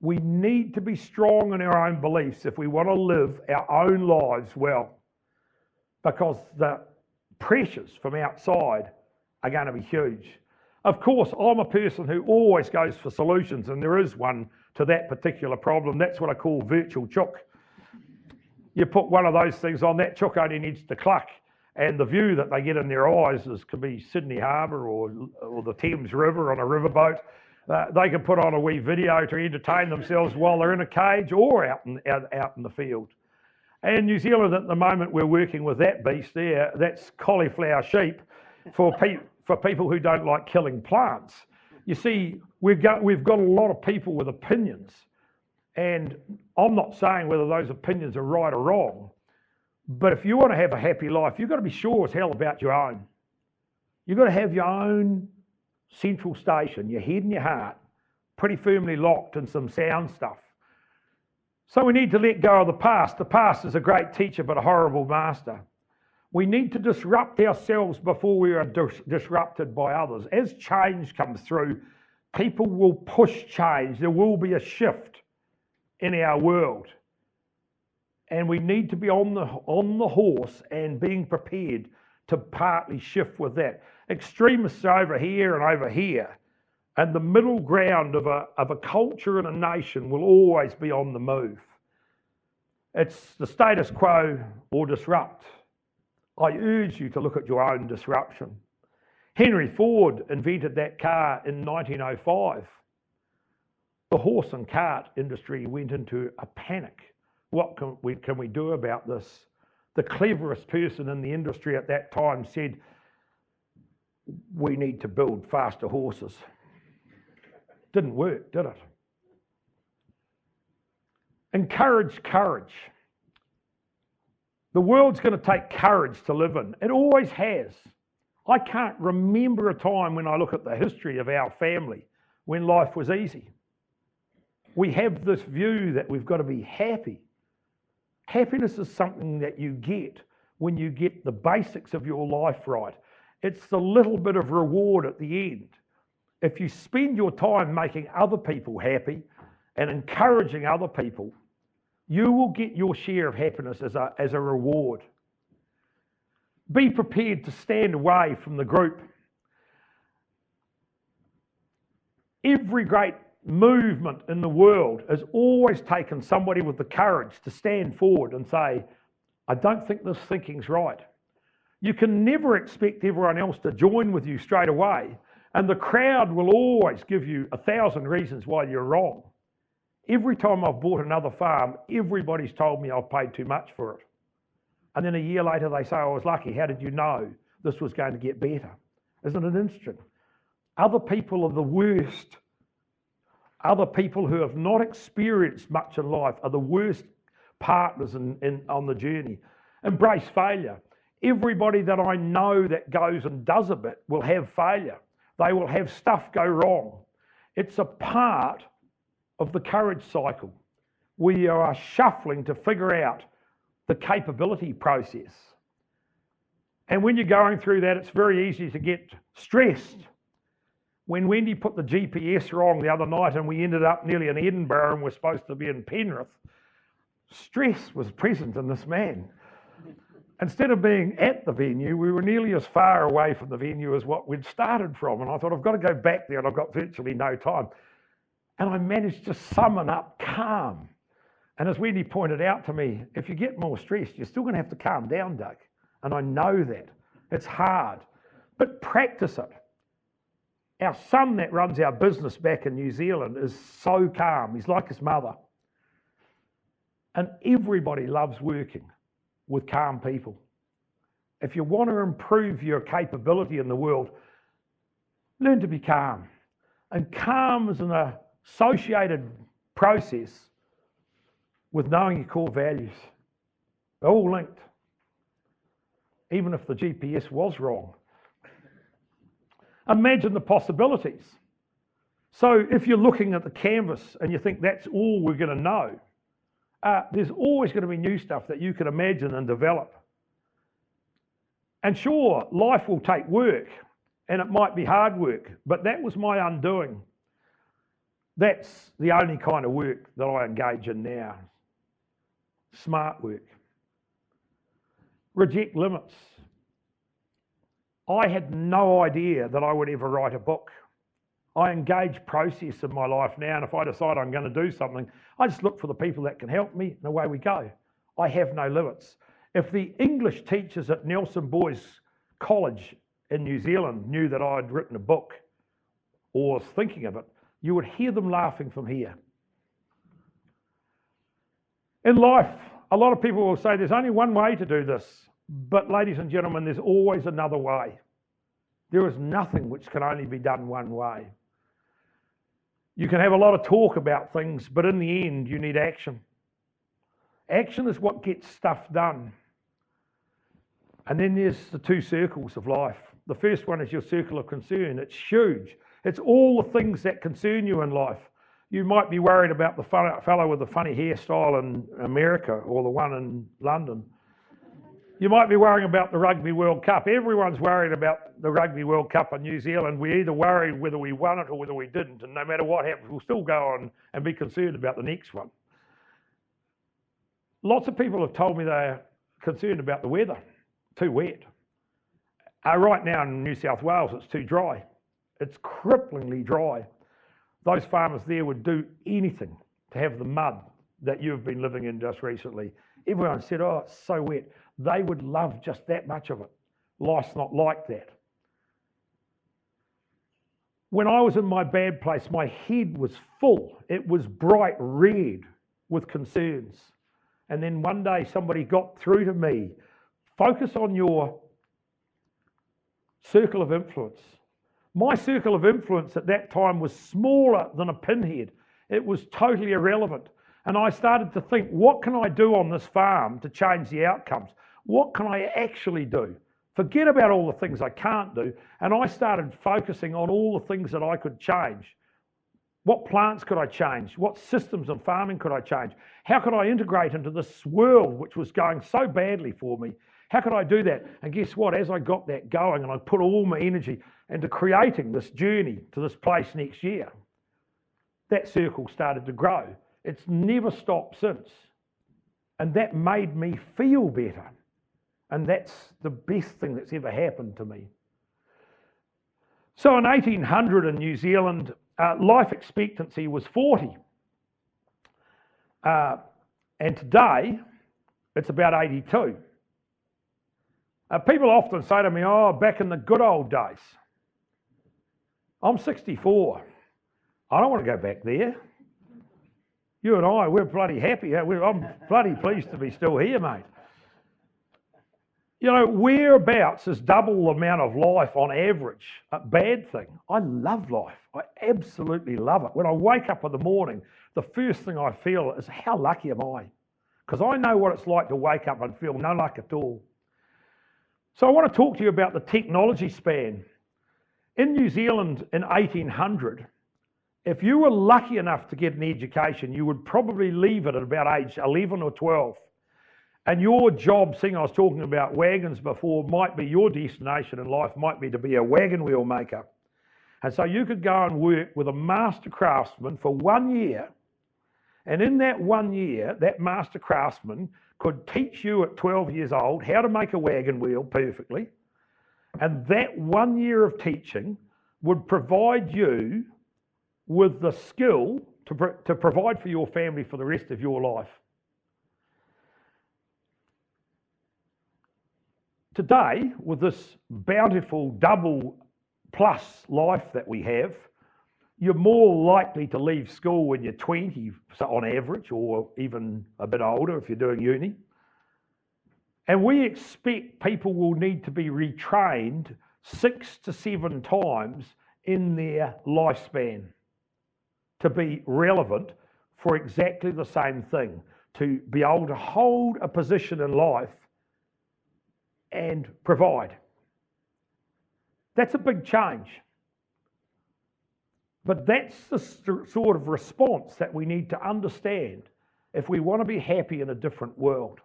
We need to be strong in our own beliefs if we want to live our own lives well, because the pressures from outside are going to be huge. Of course, I'm a person who always goes for solutions, and there is one to that particular problem. That's what I call virtual chook. You put one of those things on, that chook only needs to cluck, and the view that they get in their eyes could be Sydney Harbour or the Thames River on a riverboat. They can put on a wee video to entertain themselves while they're in a cage or out in the field. And New Zealand at the moment, we're working with that beast there. That's cauliflower sheep for people who don't like killing plants. You see, we've got a lot of people with opinions, and I'm not saying whether those opinions are right or wrong, but if you want to have a happy life, you've got to be sure as hell about your own. You've got to have your own central station, your head and your heart, pretty firmly locked in some sound stuff. So we need to let go of the past. The past is a great teacher, but a horrible master. We need to disrupt ourselves before we are disrupted by others. As change comes through, people will push change. There will be a shift in our world. And we need to be on the horse and being prepared to partly shift with that. Extremists over here and over here, and the middle ground of a culture and a nation will always be on the move. It's the status quo or disrupt. I urge you to look at your own disruption. Henry Ford invented that car in 1905. The horse and cart industry went into a panic. What can we do about this? The cleverest person in the industry at that time said, we need to build faster horses. Didn't work, did it? Encourage courage. The world's going to take courage to live in. It always has. I can't remember a time when I look at the history of our family when life was easy. We have this view that we've got to be happy. Happiness is something that you get when you get the basics of your life right. It's the little bit of reward at the end. If you spend your time making other people happy and encouraging other people, you will get your share of happiness as a reward. Be prepared to stand away from the group. Every great movement in the world has always taken somebody with the courage to stand forward and say, I don't think this thinking's right. You can never expect everyone else to join with you straight away, and the crowd will always give you 1,000 reasons why you're wrong. Every time I've bought another farm, everybody's told me I've paid too much for it. And then a year later they say, I was lucky, how did you know this was going to get better? Isn't it interesting? Other people are the worst. Other people who have not experienced much in life are the worst partners on the journey. Embrace failure. Everybody that I know that goes and does a bit will have failure. They will have stuff go wrong. It's a part of the courage cycle. We are shuffling to figure out the capability process. And when you're going through that, it's very easy to get stressed. When Wendy put the GPS wrong the other night and we ended up nearly in Edinburgh and we're supposed to be in Penrith, stress was present in this man. Instead of being at the venue, we were nearly as far away from the venue as what we'd started from. And I thought, I've got to go back there and I've got virtually no time. And I managed to summon up calm. And as Wendy pointed out to me, if you get more stressed, you're still going to have to calm down, Doug. And I know that. It's hard. But practice it. Our son that runs our business back in New Zealand is so calm. He's like his mother. And everybody loves working with calm people. If you want to improve your capability in the world, learn to be calm. And calm is an associated process with knowing your core values. They're all linked, even if the GPS was wrong. Imagine the possibilities. So if you're looking at the canvas and you think that's all we're going to know, there's always going to be new stuff that you can imagine and develop. And sure, life will take work and it might be hard work, but that was my undoing. That's the only kind of work that I engage in now. Smart work. Reject limits. I had no idea that I would ever write a book. I engage process in my life now, and if I decide I'm going to do something, I just look for the people that can help me, and away we go. I have no limits. If the English teachers at Nelson Boys College in New Zealand knew that I'd written a book or was thinking of it, you would hear them laughing from here. In life, a lot of people will say there's only one way to do this, but ladies and gentlemen, there's always another way. There is nothing which can only be done one way. You can have a lot of talk about things, but in the end, you need action. Action is what gets stuff done. And then there's the two circles of life. The first one is your circle of concern. It's huge. It's all the things that concern you in life. You might be worried about the fellow with the funny hairstyle in America or the one in London. You might be worrying about the Rugby World Cup. Everyone's worried about the Rugby World Cup in New Zealand. We either worry whether we won it or whether we didn't. And no matter what happens, we'll still go on and be concerned about the next one. Lots of people have told me they're concerned about the weather. Too wet. Right now in New South Wales, it's too dry. It's cripplingly dry. Those farmers there would do anything to have the mud that you've been living in just recently. Everyone said, oh, it's so wet. They would love just that much of it. Life's not like that. When I was in my bad place, my head was full. It was bright red with concerns. And then one day somebody got through to me. Focus on your circle of influence. My circle of influence at that time was smaller than a pinhead. It was totally irrelevant. And I started to think, what can I do on this farm to change the outcomes? What can I actually do? Forget about all the things I can't do. And I started focusing on all the things that I could change. What plants could I change? What systems of farming could I change? How could I integrate into this world which was going so badly for me? How could I do that? And guess what? As I got that going and I put all my energy into creating this journey to this place next year, that circle started to grow. It's never stopped since. And that made me feel better. And that's the best thing that's ever happened to me. So in 1800 in New Zealand, life expectancy was 40. And today, it's about 82. People often say to me, oh, back in the good old days. I'm 64. I don't want to go back there. You and I, we're bloody happy. I'm bloody pleased to be still here, mate. You know, whereabouts is double the amount of life on average a bad thing? I love life. I absolutely love it. When I wake up in the morning, the first thing I feel is, how lucky am I? Because I know what it's like to wake up and feel no luck at all. So I want to talk to you about the technology span. In New Zealand in 1800, if you were lucky enough to get an education, you would probably leave it at about age 11 or 12. And your job, seeing I was talking about wagons before, might be your destination in life, might be to be a wagon wheel maker. And so you could go and work with a master craftsman for 1 year. And in that 1 year, that master craftsman could teach you at 12 years old how to make a wagon wheel perfectly. And that 1 year of teaching would provide you with the skill to provide for your family for the rest of your life. Today, with this bountiful double plus life that we have, you're more likely to leave school when you're 20 on average, or even a bit older if you're doing uni. And we expect people will need to be retrained 6 to 7 times in their lifespan to be relevant for exactly the same thing, to be able to hold a position in life and provide. That's a big change. But that's the sort of response that we need to understand if we want to be happy in a different world.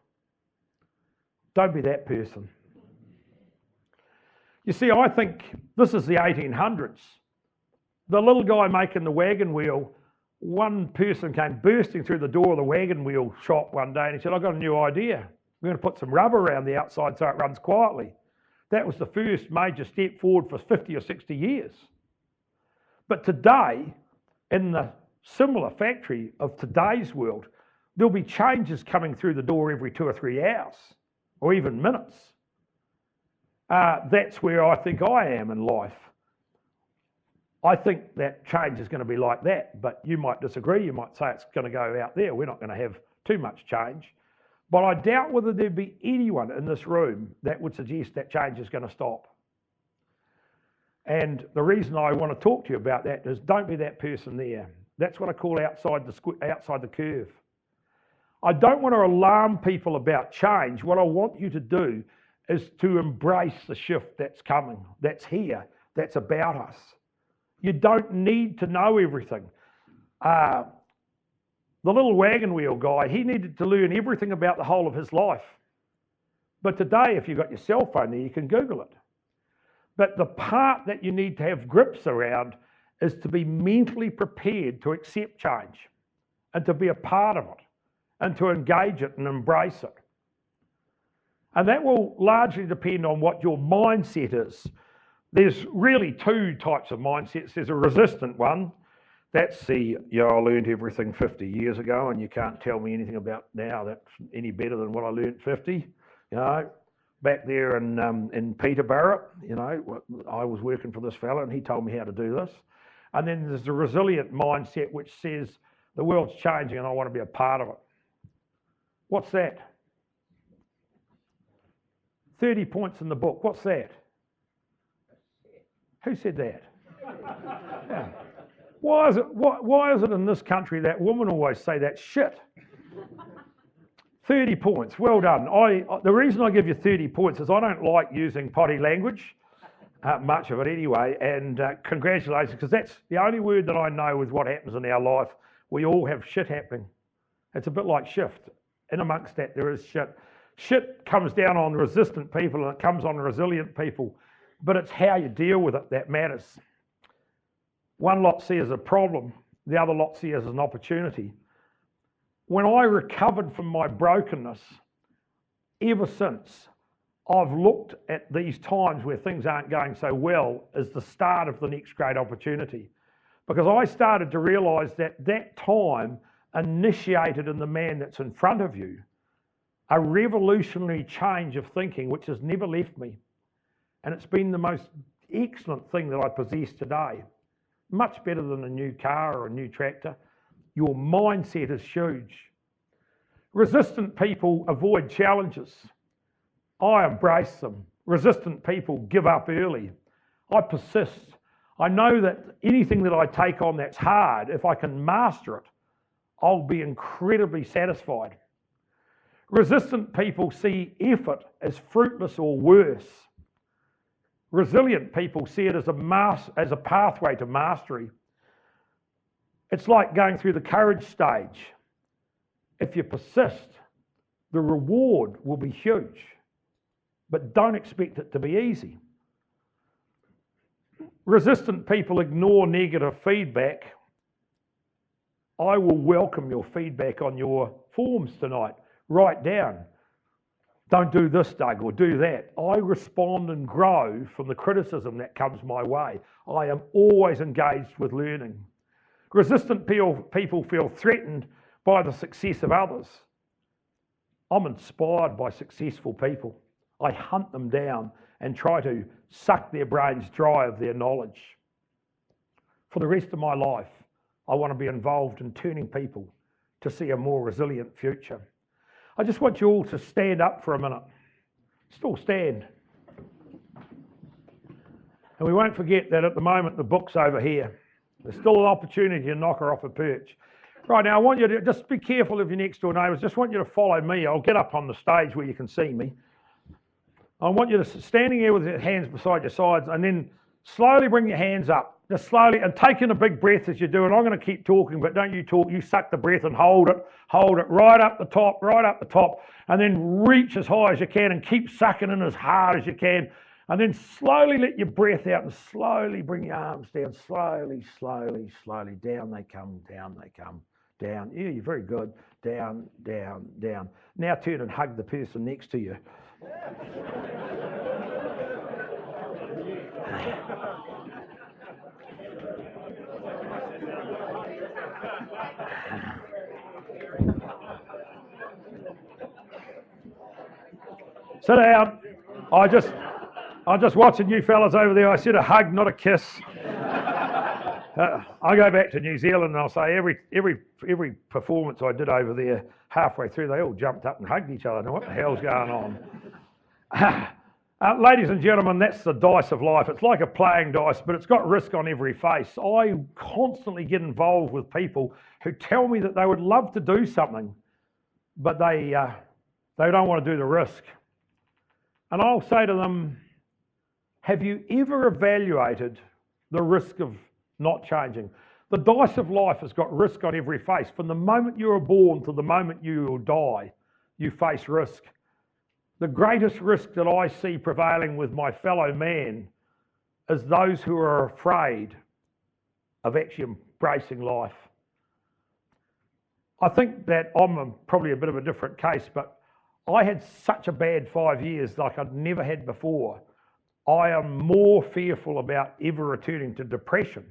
Don't be that person. You see, I think this is the 1800s. The little guy making the wagon wheel, one person came bursting through the door of the wagon wheel shop one day and he said, I've got a new idea. We're going to put some rubber around the outside so it runs quietly. That was the first major step forward for 50 or 60 years. But today, in the similar factory of today's world, there'll be changes coming through the door every 2 or 3 hours. or even minutes. That's where I think I am in life. I think that change is going to be like that, but you might disagree. You might say it's going to go out there. We're not going to have too much change. But I doubt whether there'd be anyone in this room that would suggest that change is going to stop. And the reason I want to talk to you about that is don't be that person there. That's what I call outside the curve. I don't want to alarm people about change. What I want you to do is to embrace the shift that's coming, that's here, that's about us. You don't need to know everything. The little wagon wheel guy, he needed to learn everything about the whole of his life. But today, if you've got your cell phone there, you can Google it. But the part that you need to have grips around is to be mentally prepared to accept change and to be a part of it and to engage it and embrace it. And that will largely depend on what your mindset is. There's really two types of mindsets. There's a resistant one. That's the, I learned everything 50 years ago and you can't tell me anything about now that's any better than what I learned 50. Back there in Peterborough, I was working for this fella and he told me how to do this. And then there's the resilient mindset which says the world's changing and I want to be a part of it. What's that? 30 points in the book. What's that? Who said that? Yeah. Why is it in this country that women always say that shit? 30 points. Well done. The reason I give you 30 points is I don't like using potty language, much of it anyway, and congratulations, because that's the only word that I know with what happens in our life. We all have shit happening. It's a bit like shift. In amongst that, there is shit. Shit comes down on resistant people and it comes on resilient people, but it's how you deal with it that matters. One lot see as a problem, the other lot see as an opportunity. When I recovered from my brokenness, ever since, I've looked at these times where things aren't going so well as the start of the next great opportunity. Because I started to realise that time initiated in the man that's in front of you a revolutionary change of thinking which has never left me. And it's been the most excellent thing that I possess today. Much better than a new car or a new tractor. Your mindset is huge. Resistant people avoid challenges. I embrace them. Resistant people give up early. I persist. I know that anything that I take on that's hard, if I can master it, I'll be incredibly satisfied. Resistant people see effort as fruitless or worse. Resilient people see it as a pathway to mastery. It's like going through the courage stage. If you persist, the reward will be huge, but don't expect it to be easy. Resistant people ignore negative feedback. I will welcome your feedback on your forms tonight. Write down. Don't do this, Doug, or do that. I respond and grow from the criticism that comes my way. I am always engaged with learning. Resistant people feel threatened by the success of others. I'm inspired by successful people. I hunt them down and try to suck their brains dry of their knowledge. For the rest of my life, I want to be involved in turning people to see a more resilient future. I just want you all to stand up for a minute. Still stand. And we won't forget that at the moment the book's over here. There's still an opportunity to knock her off a perch. Right, now I want you to just be careful of your next door neighbours. Just want you to follow me. I'll get up on the stage where you can see me. I want you to standing here with your hands beside your sides and then slowly bring your hands up. Just slowly, and take in a big breath as you do. And I'm going to keep talking, but don't you talk. You suck the breath and hold it right up the top, and then reach as high as you can and keep sucking in as hard as you can. And then slowly let your breath out and slowly bring your arms down. Slowly. Down they come, down. Yeah, you're very good. Down. Now turn and hug the person next to you. Sit down. I'm just watching you fellas over there. I said a hug, not a kiss. I go back to New Zealand and I'll say every performance I did over there, halfway through, they all jumped up and hugged each other. Now, what the hell's going on? Ladies and gentlemen, that's the dice of life. It's like a playing dice, but it's got risk on every face. I constantly get involved with people who tell me that they would love to do something, but they don't want to do the risk. And I'll say to them, have you ever evaluated the risk of not changing? The dice of life has got risk on every face. From the moment you are born to the moment you will die, you face risk. The greatest risk that I see prevailing with my fellow man is those who are afraid of actually embracing life. I think that I'm probably a bit of a different case, but I had such a bad 5 years like I'd never had before. I am more fearful about ever returning to depression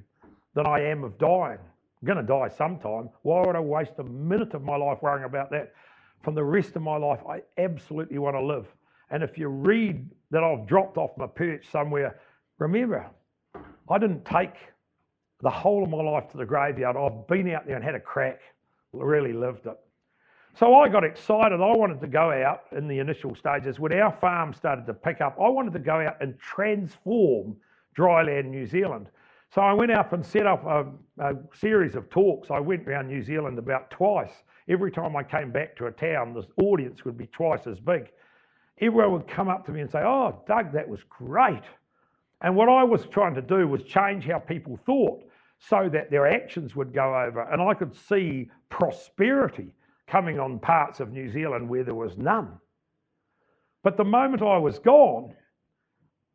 than I am of dying. I'm going to die sometime. Why would I waste a minute of my life worrying about that? From the rest of my life, I absolutely want to live. And if you read that I've dropped off my perch somewhere, remember, I didn't take the whole of my life to the graveyard. I've been out there and had a crack, really lived it. So I got excited. I wanted to go out in the initial stages. When our farm started to pick up, I wanted to go out and transform dryland New Zealand. So I went up and set up a series of talks. I went around New Zealand about twice. Every time I came back to a town, the audience would be twice as big. Everyone would come up to me and say, "Oh, Doug, that was great." And what I was trying to do was change how people thought so that their actions would go over. And I could see prosperity coming on parts of New Zealand where there was none. But the moment I was gone,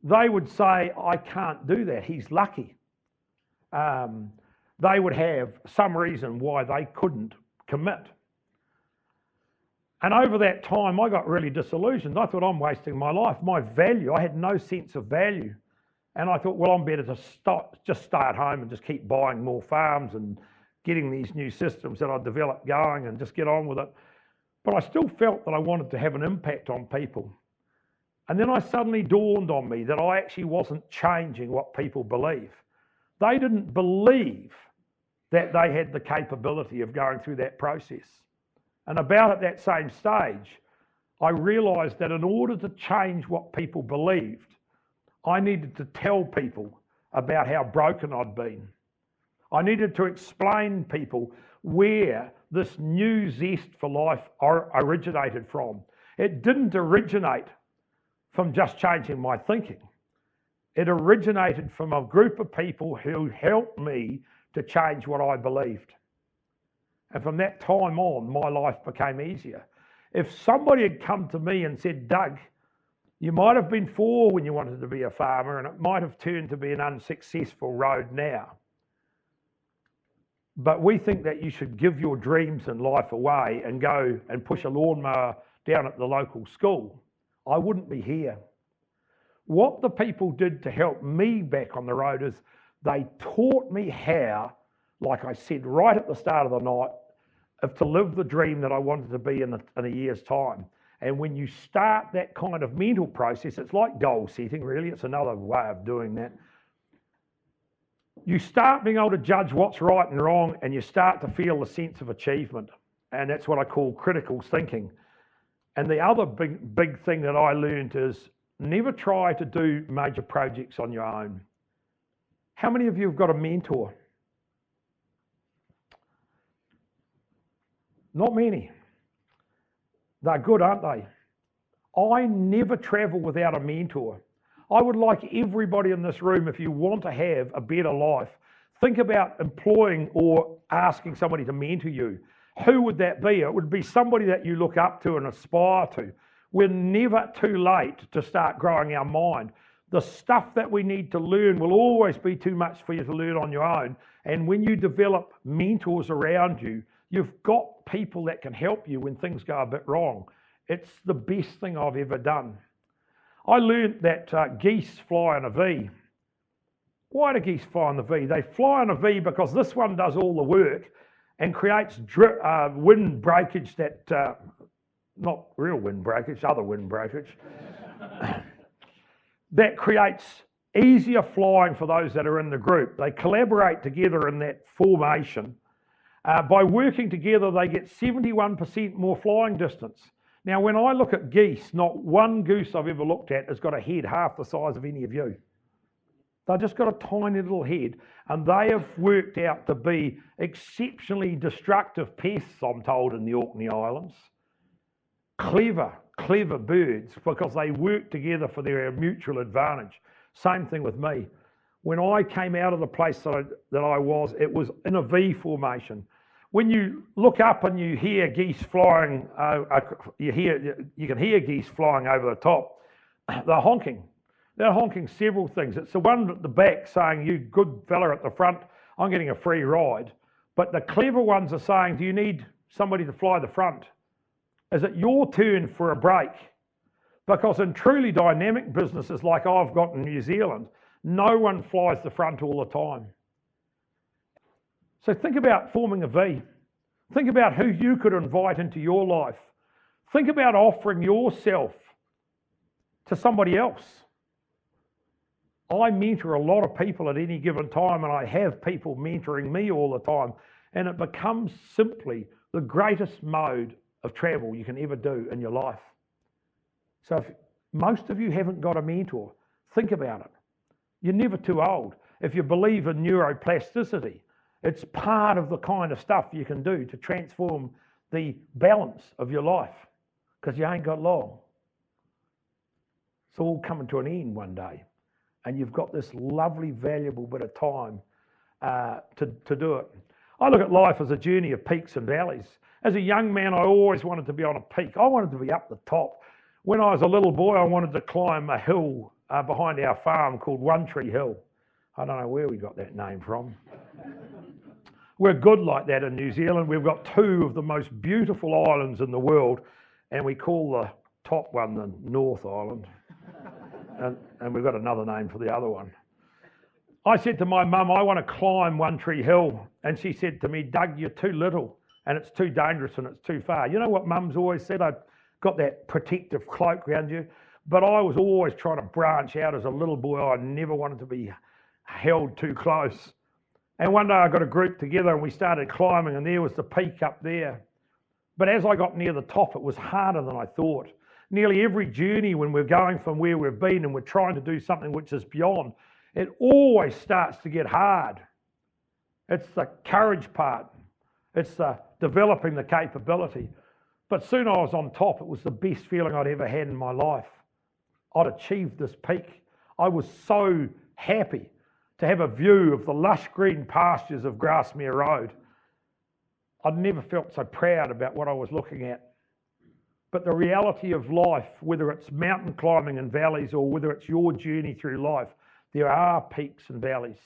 they would say, "I can't do that, he's lucky." They would have some reason why they couldn't commit. And over that time, I got really disillusioned. I thought, I'm wasting my life. My value, I had no sense of value. And I thought, well, I'm better to just stay at home and just keep buying more farms and getting these new systems that I developed going and just get on with it. But I still felt that I wanted to have an impact on people. And then I suddenly dawned on me that I actually wasn't changing what people believe. They didn't believe that they had the capability of going through that process. And about at that same stage, I realised that in order to change what people believed, I needed to tell people about how broken I'd been. I needed to explain to people where this new zest for life originated from. It didn't originate from just changing my thinking. It originated from a group of people who helped me to change what I believed. And from that time on, my life became easier. If somebody had come to me and said, "Doug, you might have been 4 when you wanted to be a farmer and it might have turned to be an unsuccessful road now, but we think that you should give your dreams in life away and go and push a lawnmower down at the local school," I wouldn't be here. What the people did to help me back on the road is they taught me how, like I said right at the start of the night, of to live the dream that I wanted to be in a year's time. And when you start that kind of mental process, it's like goal setting, really. It's another way of doing that. You start being able to judge what's right and wrong, and you start to feel a sense of achievement. And that's what I call critical thinking. And the other big thing that I learned is never try to do major projects on your own. How many of you have got a mentor? Not many. They're good, aren't they? I never travel without a mentor. I would like everybody in this room, if you want to have a better life, think about employing or asking somebody to mentor you. Who would that be? It would be somebody that you look up to and aspire to. We're never too late to start growing our mind. The stuff that we need to learn will always be too much for you to learn on your own. And when you develop mentors around you, you've got people that can help you when things go a bit wrong. It's the best thing I've ever done. I learned that geese fly on a V. Why do geese fly on the V? They fly on a V because this one does all the work and creates wind breakage that not real wind breakage, other wind breakage, that creates easier flying for those that are in the group. They collaborate together in that formation. By working together, they get 71% more flying distance. Now, when I look at geese, not one goose I've ever looked at has got a head half the size of any of you. They've just got a tiny little head, and they have worked out to be exceptionally destructive pests, I'm told, in the Orkney Islands. Clever birds, because they work together for their mutual advantage. Same thing with me. When I came out of the place that I was, it was in a V formation. When you look up and you hear geese flying, you can hear geese flying over the top. They're honking. They're honking several things. It's the one at the back saying, "You good fella at the front, I'm getting a free ride." But the clever ones are saying, "Do you need somebody to fly the front? Is it your turn for a break?" Because in truly dynamic businesses like I've got in New Zealand, no one flies the front all the time. So think about forming a V. Think about who you could invite into your life. Think about offering yourself to somebody else. I mentor a lot of people at any given time, and I have people mentoring me all the time, and it becomes simply the greatest mode of travel you can ever do in your life. So if most of you haven't got a mentor, think about it. You're never too old. If you believe in neuroplasticity, it's part of the kind of stuff you can do to transform the balance of your life, because you ain't got long. It's all coming to an end one day, and you've got this lovely, valuable bit of time to do it. I look at life as a journey of peaks and valleys. As a young man, I always wanted to be on a peak. I wanted to be up the top. When I was a little boy, I wanted to climb a hill behind our farm called One Tree Hill. I don't know where we got that name from. We're good like that in New Zealand. We've got two of the most beautiful islands in the world, and we call the top one the North Island. And we've got another name for the other one. I said to my mum, "I want to climb One Tree Hill." And she said to me, "Doug, you're too little, and it's too dangerous, and it's too far." You know what mum's always said? I've got that protective cloak around you. But I was always trying to branch out as a little boy. I never wanted to be held too close. And one day I got a group together and we started climbing, and there was the peak up there. But as I got near the top, it was harder than I thought. Nearly every journey when we're going from where we've been and we're trying to do something which is beyond, it always starts to get hard. It's the courage part. It's the developing the capability. But soon I was on top. It was the best feeling I'd ever had in my life. I'd achieved this peak. I was so happy to have a view of the lush green pastures of Grasmere Road. I'd never felt so proud about what I was looking at. But the reality of life, whether it's mountain climbing in valleys or whether it's your journey through life, there are peaks and valleys.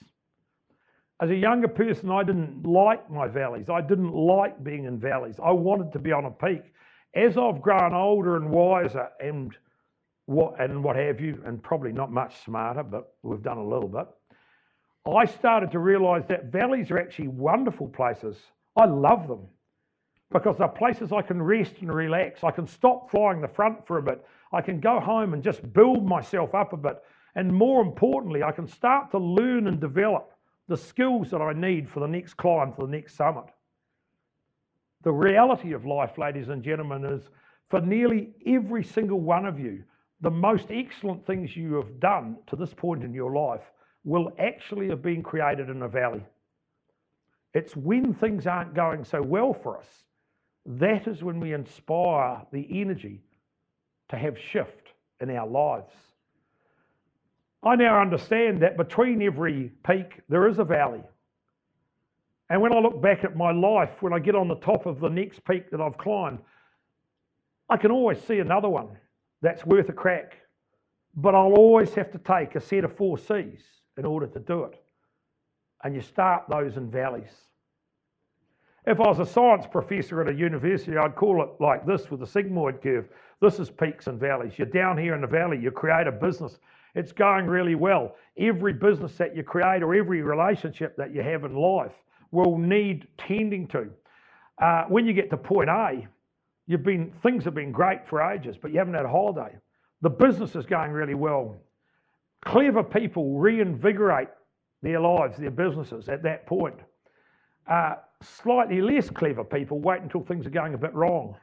As a younger person, I didn't like my valleys. I didn't like being in valleys. I wanted to be on a peak. As I've grown older and wiser and what have you, and probably not much smarter, but we've done a little bit, I started to realise that valleys are actually wonderful places. I love them because they're places I can rest and relax. I can stop flying the front for a bit. I can go home and just build myself up a bit. And more importantly, I can start to learn and develop the skills that I need for the next climb, for the next summit. The reality of life, ladies and gentlemen, is for nearly every single one of you, the most excellent things you have done to this point in your life will actually have been created in a valley. It's when things aren't going so well for us, that is when we inspire the energy to have shift in our lives. I now understand that between every peak, there is a valley. And when I look back at my life, when I get on the top of the next peak that I've climbed, I can always see another one that's worth a crack. But I'll always have to take a set of 4 C's in order to do it. And you start those in valleys. If I was a science professor at a university, I'd call it like this with a sigmoid curve. This is peaks and valleys. You're down here in the valley, you create a business. It's going really well. Every business that you create or every relationship that you have in life will need tending to. When you get to point A, Things have been great for ages, but you haven't had a holiday. The business is going really well. Clever people reinvigorate their lives, their businesses at that point. Slightly less clever people wait until things are going a bit wrong.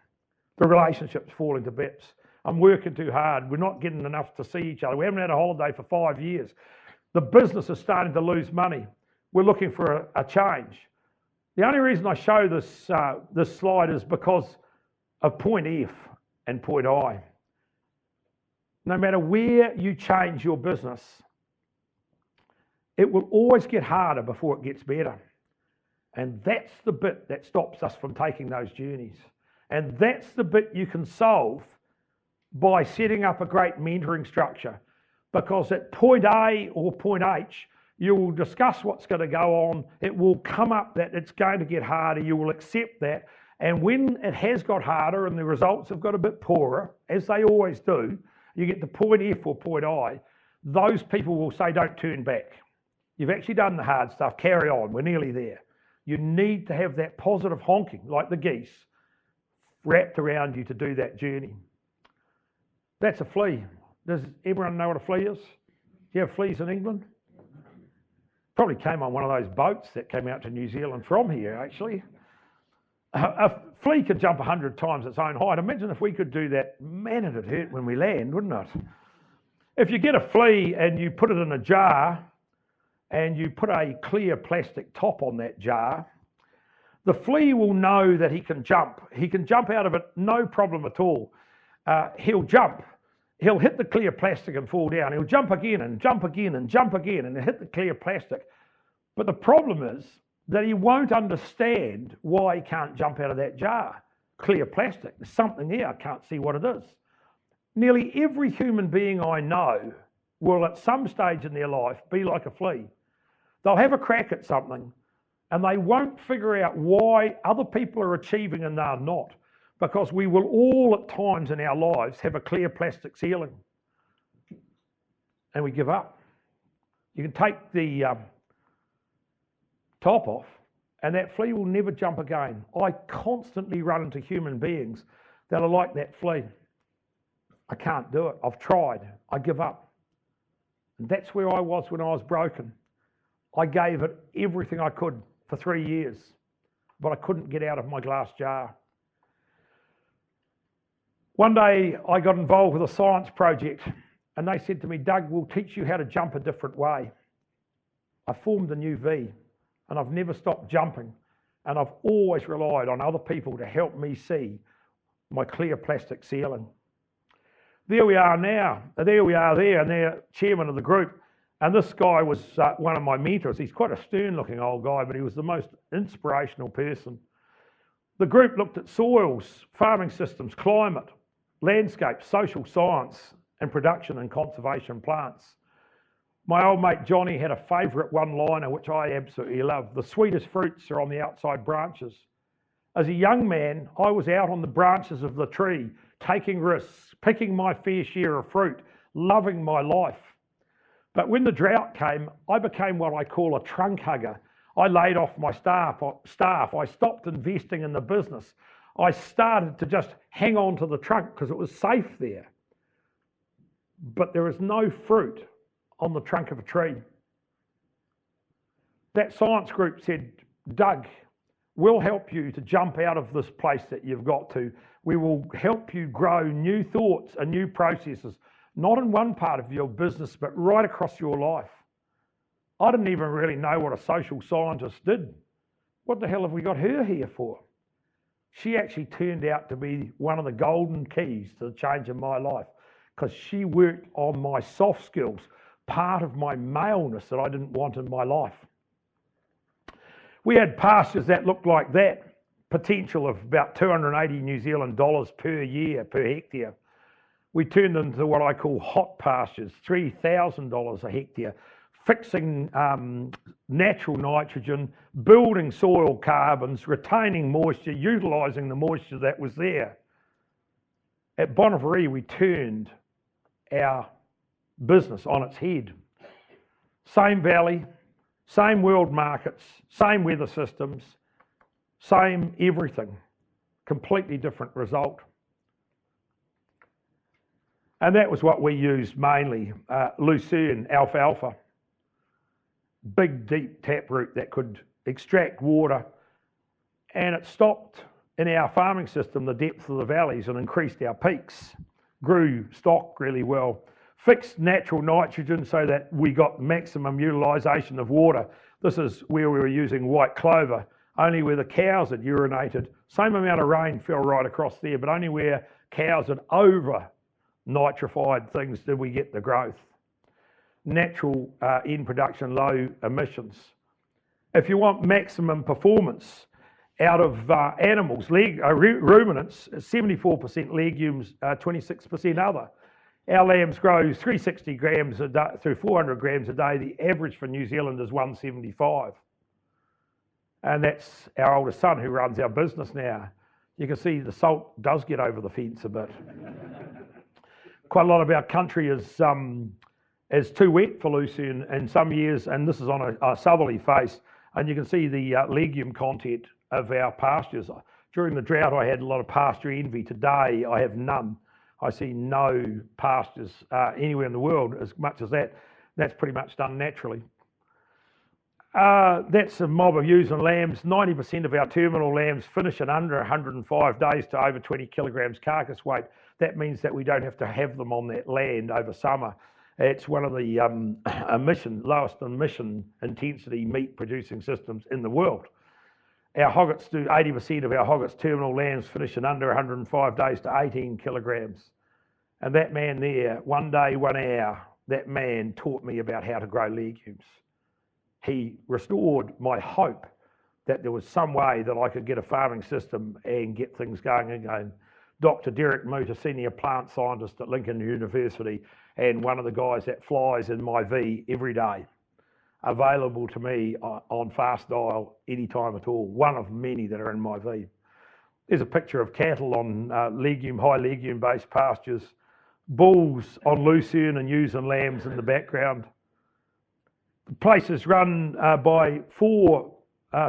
The relationships fall into bits. I'm working too hard. We're not getting enough to see each other. We haven't had a holiday for 5 years. The business is starting to lose money. We're looking for a change. The only reason I show this slide is because of point F and point I. No matter where you change your business, it will always get harder before it gets better. And that's the bit that stops us from taking those journeys. And that's the bit you can solve by setting up a great mentoring structure. Because at point A or point H, you will discuss what's going to go on. It will come up that it's going to get harder. You will accept that. And when it has got harder and the results have got a bit poorer, as they always do, you get to point F or point I, those people will say, don't turn back. You've actually done the hard stuff. Carry on. We're nearly there. You need to have that positive honking, like the geese, wrapped around you to do that journey. That's a flea. Does everyone know what a flea is? Do you have fleas in England? Probably came on one of those boats that came out to New Zealand from here, actually. A flea could jump 100 times its own height. Imagine if we could do that. Man, it'd hurt when we land, wouldn't it? If you get a flea and you put it in a jar and you put a clear plastic top on that jar, the flea will know that he can jump. He can jump out of it, no problem at all. He'll jump. He'll hit the clear plastic and fall down. He'll jump again and jump again and jump again and hit the clear plastic. But the problem is that he won't understand why he can't jump out of that jar. Clear plastic. There's something there. I can't see what it is. Nearly every human being I know will at some stage in their life be like a flea. They'll have a crack at something and they won't figure out why other people are achieving and they're not. Because we will all at times in our lives have a clear plastic ceiling and we give up. You can take the top off and that flea will never jump again. I constantly run into human beings that are like that flea. I can't do it. I've tried. I give up. And that's where I was when I was broken. I gave it everything I could for 3 years, but I couldn't get out of my glass jar. One day I got involved with a science project and they said to me, Doug, we'll teach you how to jump a different way. I formed a new V and I've never stopped jumping, and I've always relied on other people to help me see my clear plastic ceiling. There we are now. There we are there, and they're chairman of the group. And this guy was one of my mentors. He's quite a stern-looking old guy, but he was the most inspirational person. The group looked at soils, farming systems, climate, landscape, social science, and production and conservation plants. My old mate Johnny had a favourite one-liner, which I absolutely love. The sweetest fruits are on the outside branches. As a young man, I was out on the branches of the tree, taking risks, picking my fair share of fruit, loving my life. But when the drought came, I became what I call a trunk hugger. I laid off my staff. I stopped investing in the business. I started to just hang on to the trunk because it was safe there. But there is no fruit on the trunk of a tree. That science group said, Doug, we'll help you to jump out of this place that you've got to. We will help you grow new thoughts and new processes, not in one part of your business, but right across your life. I didn't even really know what a social scientist did. What the hell have we got her here for? She actually turned out to be one of the golden keys to the change in my life, because she worked on my soft skills, part of my maleness that I didn't want in my life. We had pastures that looked like that, potential of about 280 New Zealand dollars per year, per hectare. We turned them into what I call hot pastures, $3,000 a hectare, fixing natural nitrogen, building soil carbons, retaining moisture, utilising the moisture that was there. At Bonnevere, we turned our business on its head. Same valley, same world markets, same weather systems, same everything. Completely different result. And that was what we used mainly, lucerne, alfalfa. Big, deep taproot that could extract water, and it stopped in our farming system the depth of the valleys and increased our peaks, grew stock really well, fixed natural nitrogen so that we got maximum utilisation of water. This is where we were using white clover, only where the cows had urinated. Same amount of rain fell right across there, but only where cows had over nitrified things did we get the growth. Natural end production, low emissions. If you want maximum performance out of animals, ruminants, 74% legumes, 26% other. Our lambs grow 360 grams a day through 400 grams a day. The average for New Zealand is 175. And that's our oldest son who runs our business now. You can see the salt does get over the fence a bit. Quite a lot of our country is too wet for lucerne in some years, and this is on a southerly face, and you can see the legume content of our pastures. During the drought I had a lot of pasture envy. Today I have none. I see no pastures anywhere in the world as much as that. That's pretty much done naturally. That's a mob of ewes and lambs. 90% of our terminal lambs finish in under 105 days to over 20 kilograms carcass weight. That means that we don't have to have them on that land over summer. It's one of the lowest emission intensity meat producing systems in the world. Our hoggets do 80% of our hoggets terminal lambs finish in under 105 days to 18 kilograms. And that man there, 1 day, 1 hour, that man taught me about how to grow legumes. He restored my hope that there was some way that I could get a farming system and get things going again. Dr. Derek Moot, a senior plant scientist at Lincoln University, and one of the guys that flies in my V every day, available to me on fast dial anytime at all, one of many that are in my V. There's a picture of cattle on high legume based pastures, bulls on lucerne and ewes and lambs in the background. The place is run by 4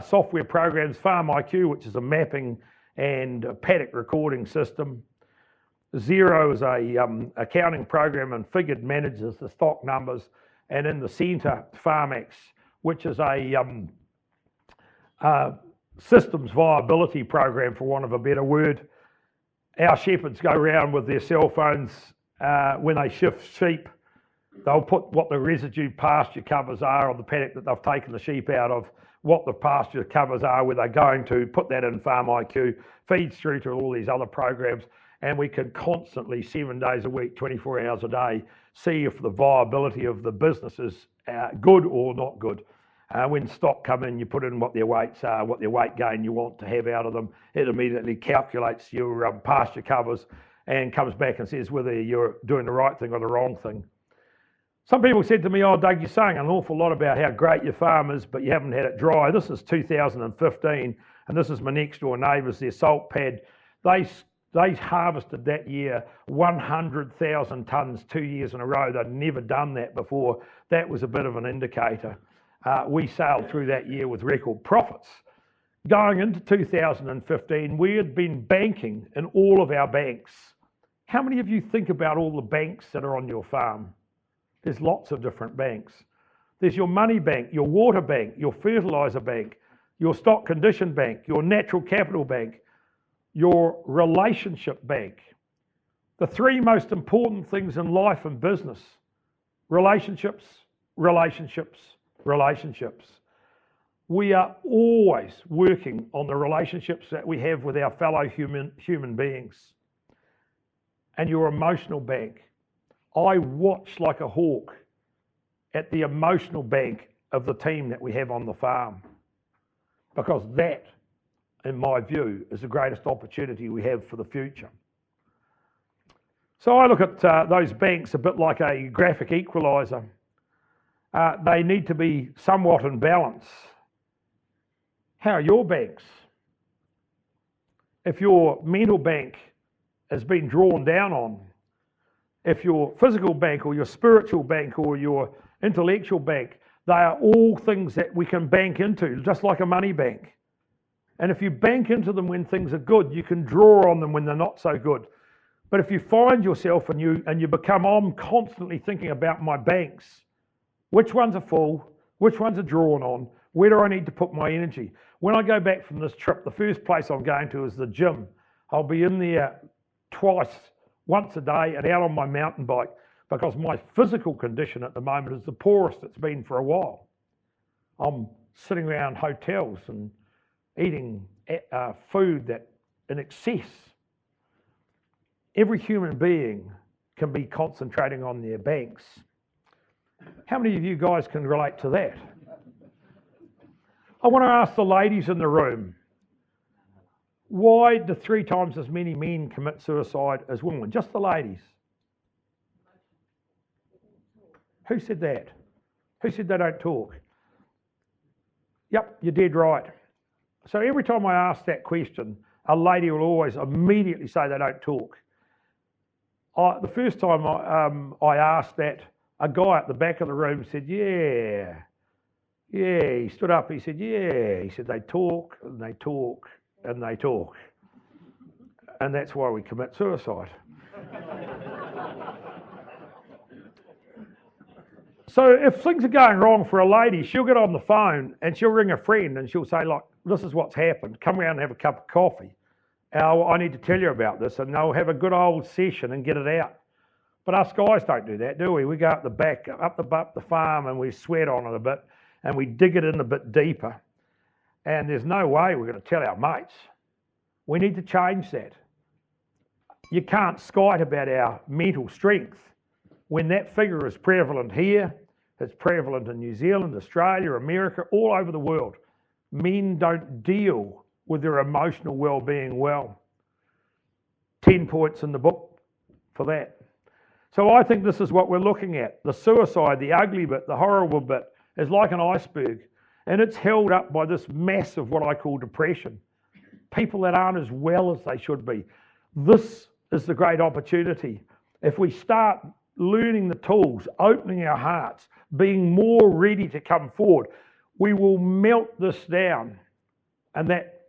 software programs, Farm IQ, which is a mapping and a paddock recording system. Xero is a accounting program and Figured manages the stock numbers. And in the centre, FarmX, which is a systems viability program, for want of a better word. Our shepherds go around with their cell phones when they shift sheep. They'll put what the residue pasture covers are of the paddock that they've taken the sheep out of, what the pasture covers are, where they're going to, put that in Farm IQ, feeds through to all these other programs, and we can constantly, 7 days a week, 24 hours a day, see if the viability of the business is good or not good. When stock come in, you put in what their weights are, what their weight gain you want to have out of them. It immediately calculates your pasture covers and comes back and says whether you're doing the right thing or the wrong thing. Some people said to me, "Oh, Doug, you're saying an awful lot about how great your farm is, but you haven't had it dry." This is 2015, and this is my next door neighbours, their salt pad. They harvested that year 100,000 tonnes 2 years in a row. They'd never done that before. That was a bit of an indicator. We sailed through that year with record profits. Going into 2015, we had been banking in all of our banks. How many of you think about all the banks that are on your farm? There's lots of different banks. There's your money bank, your water bank, your fertiliser bank, your stock condition bank, your natural capital bank, your relationship bank. The 3 most important things in life and business: relationships, relationships, relationships. We are always working on the relationships that we have with our fellow human beings. And your emotional bank. I watch like a hawk at the emotional bank of the team that we have on the farm, because that, in my view, is the greatest opportunity we have for the future. So I look at those banks a bit like a graphic equaliser. They need to be somewhat in balance. How are your banks? If your mental bank has been drawn down on, if your physical bank or your spiritual bank or your intellectual bank, they are all things that we can bank into, just like a money bank. And if you bank into them when things are good, you can draw on them when they're not so good. But if you find yourself and you become, I'm constantly thinking about my banks, which ones are full, which ones are drawn on, where do I need to put my energy? When I go back from this trip, the first place I'm going to is the gym. I'll be in there once a day and out on my mountain bike, because my physical condition at the moment is the poorest it's been for a while. I'm sitting around hotels and eating food that in excess. Every human being can be concentrating on their banks. How many of you guys can relate to that? I want to ask the ladies in the room, why do 3 times as many men commit suicide as women? Just the ladies. Who said that? Who said they don't talk? Yep, you're dead right. So every time I ask that question, a lady will always immediately say they don't talk. The first time I asked that, a guy at the back of the room said, yeah, he stood up, he said, yeah, he said, they talk, and they talk, and they talk. And that's why we commit suicide. So if things are going wrong for a lady, she'll get on the phone and she'll ring a friend and she'll say, like, this is what's happened. Come around and have a cup of coffee. I need to tell you about this. And they'll have a good old session and get it out. But us guys don't do that, do we? We go up the back, up the farm, and we sweat on it a bit and we dig it in a bit deeper. And there's no way we're going to tell our mates. We need to change that. You can't skite about our mental strength when that figure is prevalent here. It's prevalent in New Zealand, Australia, America, all over the world. Men don't deal with their emotional well-being well. 10 points in the book for that. So I think this is what we're looking at. The suicide, the ugly bit, the horrible bit, is like an iceberg. And it's held up by this mass of what I call depression. People that aren't as well as they should be. This is the great opportunity. If we start learning the tools, opening our hearts, being more ready to come forward, we will melt this down, and that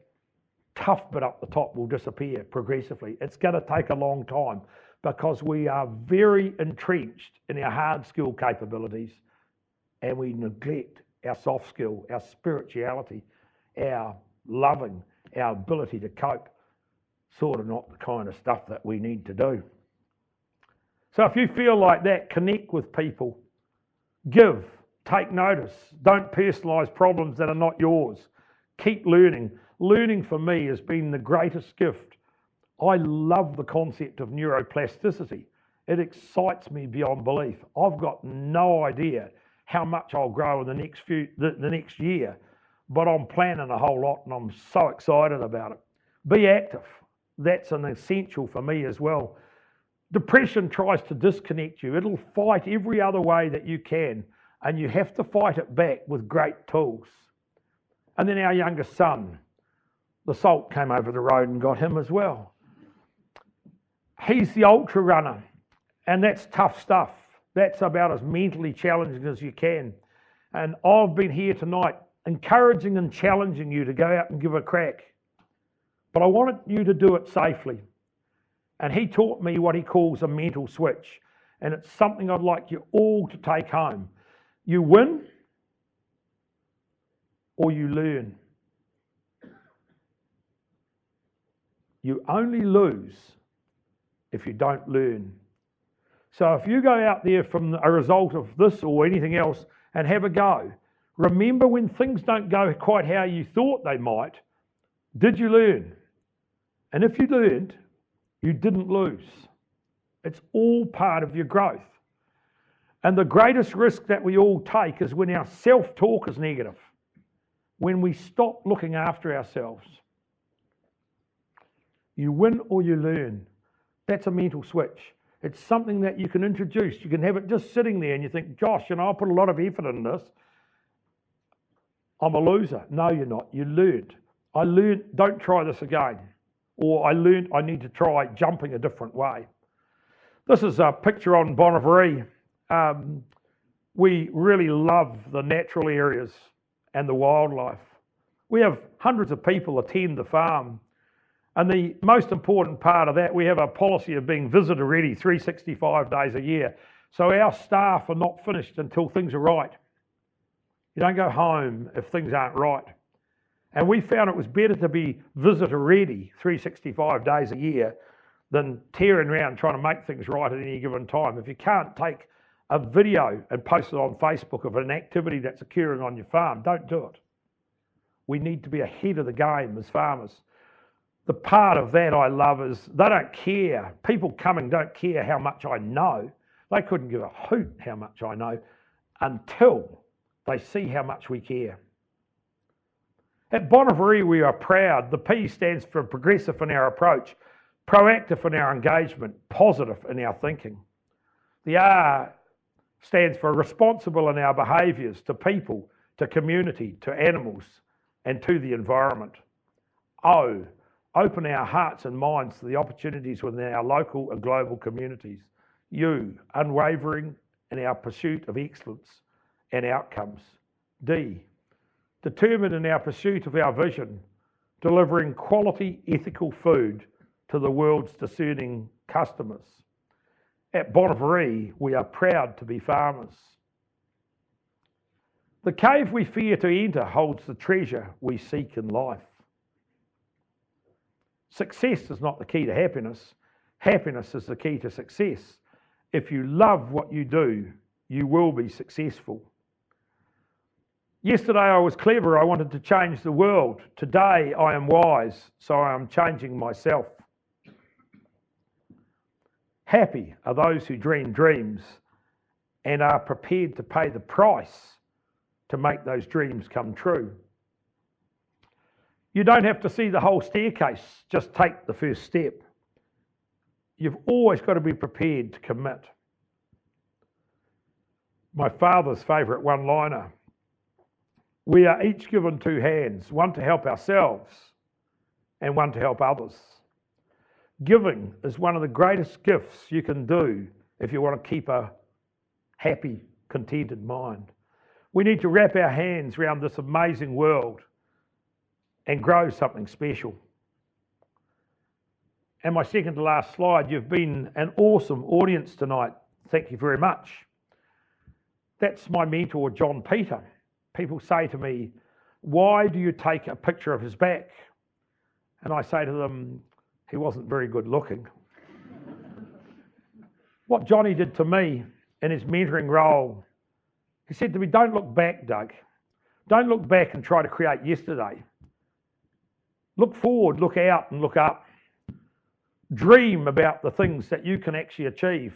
tough bit up the top will disappear progressively. It's going to take a long time because we are very entrenched in our hard skill capabilities and we neglect our soft skill, our spirituality, our loving, our ability to cope. Sort of not the kind of stuff that we need to do. So if you feel like that, connect with people. Give, take notice. Don't personalise problems that are not yours. Keep learning. Learning for me has been the greatest gift. I love the concept of neuroplasticity. It excites me beyond belief. I've got no idea how much I'll grow in the next year, but I'm planning a whole lot and I'm so excited about it. Be active. That's an essential for me as well. Depression tries to disconnect you. It'll fight every other way that you can, and you have to fight it back with great tools. And then our youngest son, the salt came over the road and got him as well. He's the ultra runner, and that's tough stuff. That's about as mentally challenging as you can. And I've been here tonight encouraging and challenging you to go out and give a crack. But I wanted you to do it safely. And he taught me what he calls a mental switch. And it's something I'd like you all to take home. You win or you learn. You only lose if you don't learn. So if you go out there from a result of this or anything else and have a go, remember when things don't go quite how you thought they might, did you learn? And if you learned, you didn't lose. It's all part of your growth. And the greatest risk that we all take is when our self-talk is negative, when we stop looking after ourselves. You win or you learn. That's a mental switch. It's something that you can introduce. You can have it just sitting there and you think, gosh, I put a lot of effort in this. I'm a loser. No, you're not. You learned. I learned, don't try this again. Or I learned I need to try jumping a different way. This is a picture on Bonnevere. We really love the natural areas and the wildlife. We have hundreds of people attend the farm. And the most important part of that, we have a policy of being visitor ready 365 days a year. So our staff are not finished until things are right. You don't go home if things aren't right. And we found it was better to be visitor ready 365 days a year than tearing around trying to make things right at any given time. If you can't take a video and post it on Facebook of an activity that's occurring on your farm, don't do it. We need to be ahead of the game as farmers. The part of that I love is they don't care. People coming don't care how much I know. They couldn't give a hoot how much I know until they see how much we care. At Bonnevere, we are proud. The P stands for progressive in our approach, proactive in our engagement, positive in our thinking. The R stands for responsible in our behaviours to people, to community, to animals, and to the environment. O, open our hearts and minds to the opportunities within our local and global communities. U, unwavering in our pursuit of excellence and outcomes. D, determined in our pursuit of our vision, delivering quality, ethical food to the world's discerning customers. At Bonnevere, we are proud to be farmers. The cave we fear to enter holds the treasure we seek in life. Success is not the key to happiness. Happiness is the key to success. If you love what you do, you will be successful. Yesterday I was clever. I wanted to change the world. Today I am wise, so I am changing myself. Happy are those who dream dreams and are prepared to pay the price to make those dreams come true. You don't have to see the whole staircase, just take the first step. You've always got to be prepared to commit. My father's favourite one-liner, we are each given two hands, one to help ourselves and one to help others. Giving is one of the greatest gifts you can do if you want to keep a happy, contented mind. We need to wrap our hands around this amazing world and grow something special. And my second to last slide, you've been an awesome audience tonight. Thank you very much. That's my mentor, John Peter. People say to me, why do you take a picture of his back? And I say to them, he wasn't very good looking. What Johnny did to me in his mentoring role, he said to me, don't look back, Doug. Don't look back and try to create yesterday. Look forward, look out and look up. Dream about the things that you can actually achieve.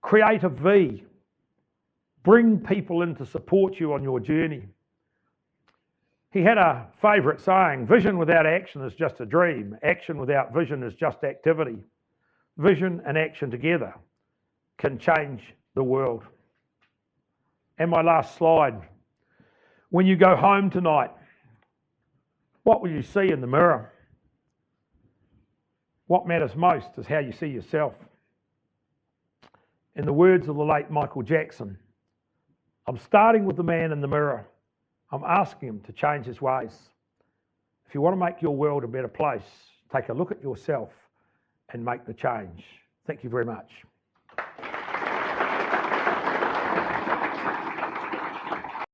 Create a V. Bring people in to support you on your journey. He had a favourite saying, vision without action is just a dream. Action without vision is just activity. Vision and action together can change the world. And my last slide. When you go home tonight, what will you see in the mirror? What matters most is how you see yourself. In the words of the late Michael Jackson, I'm starting with the man in the mirror. I'm asking him to change his ways. If you want to make your world a better place, take a look at yourself and make the change. Thank you very much.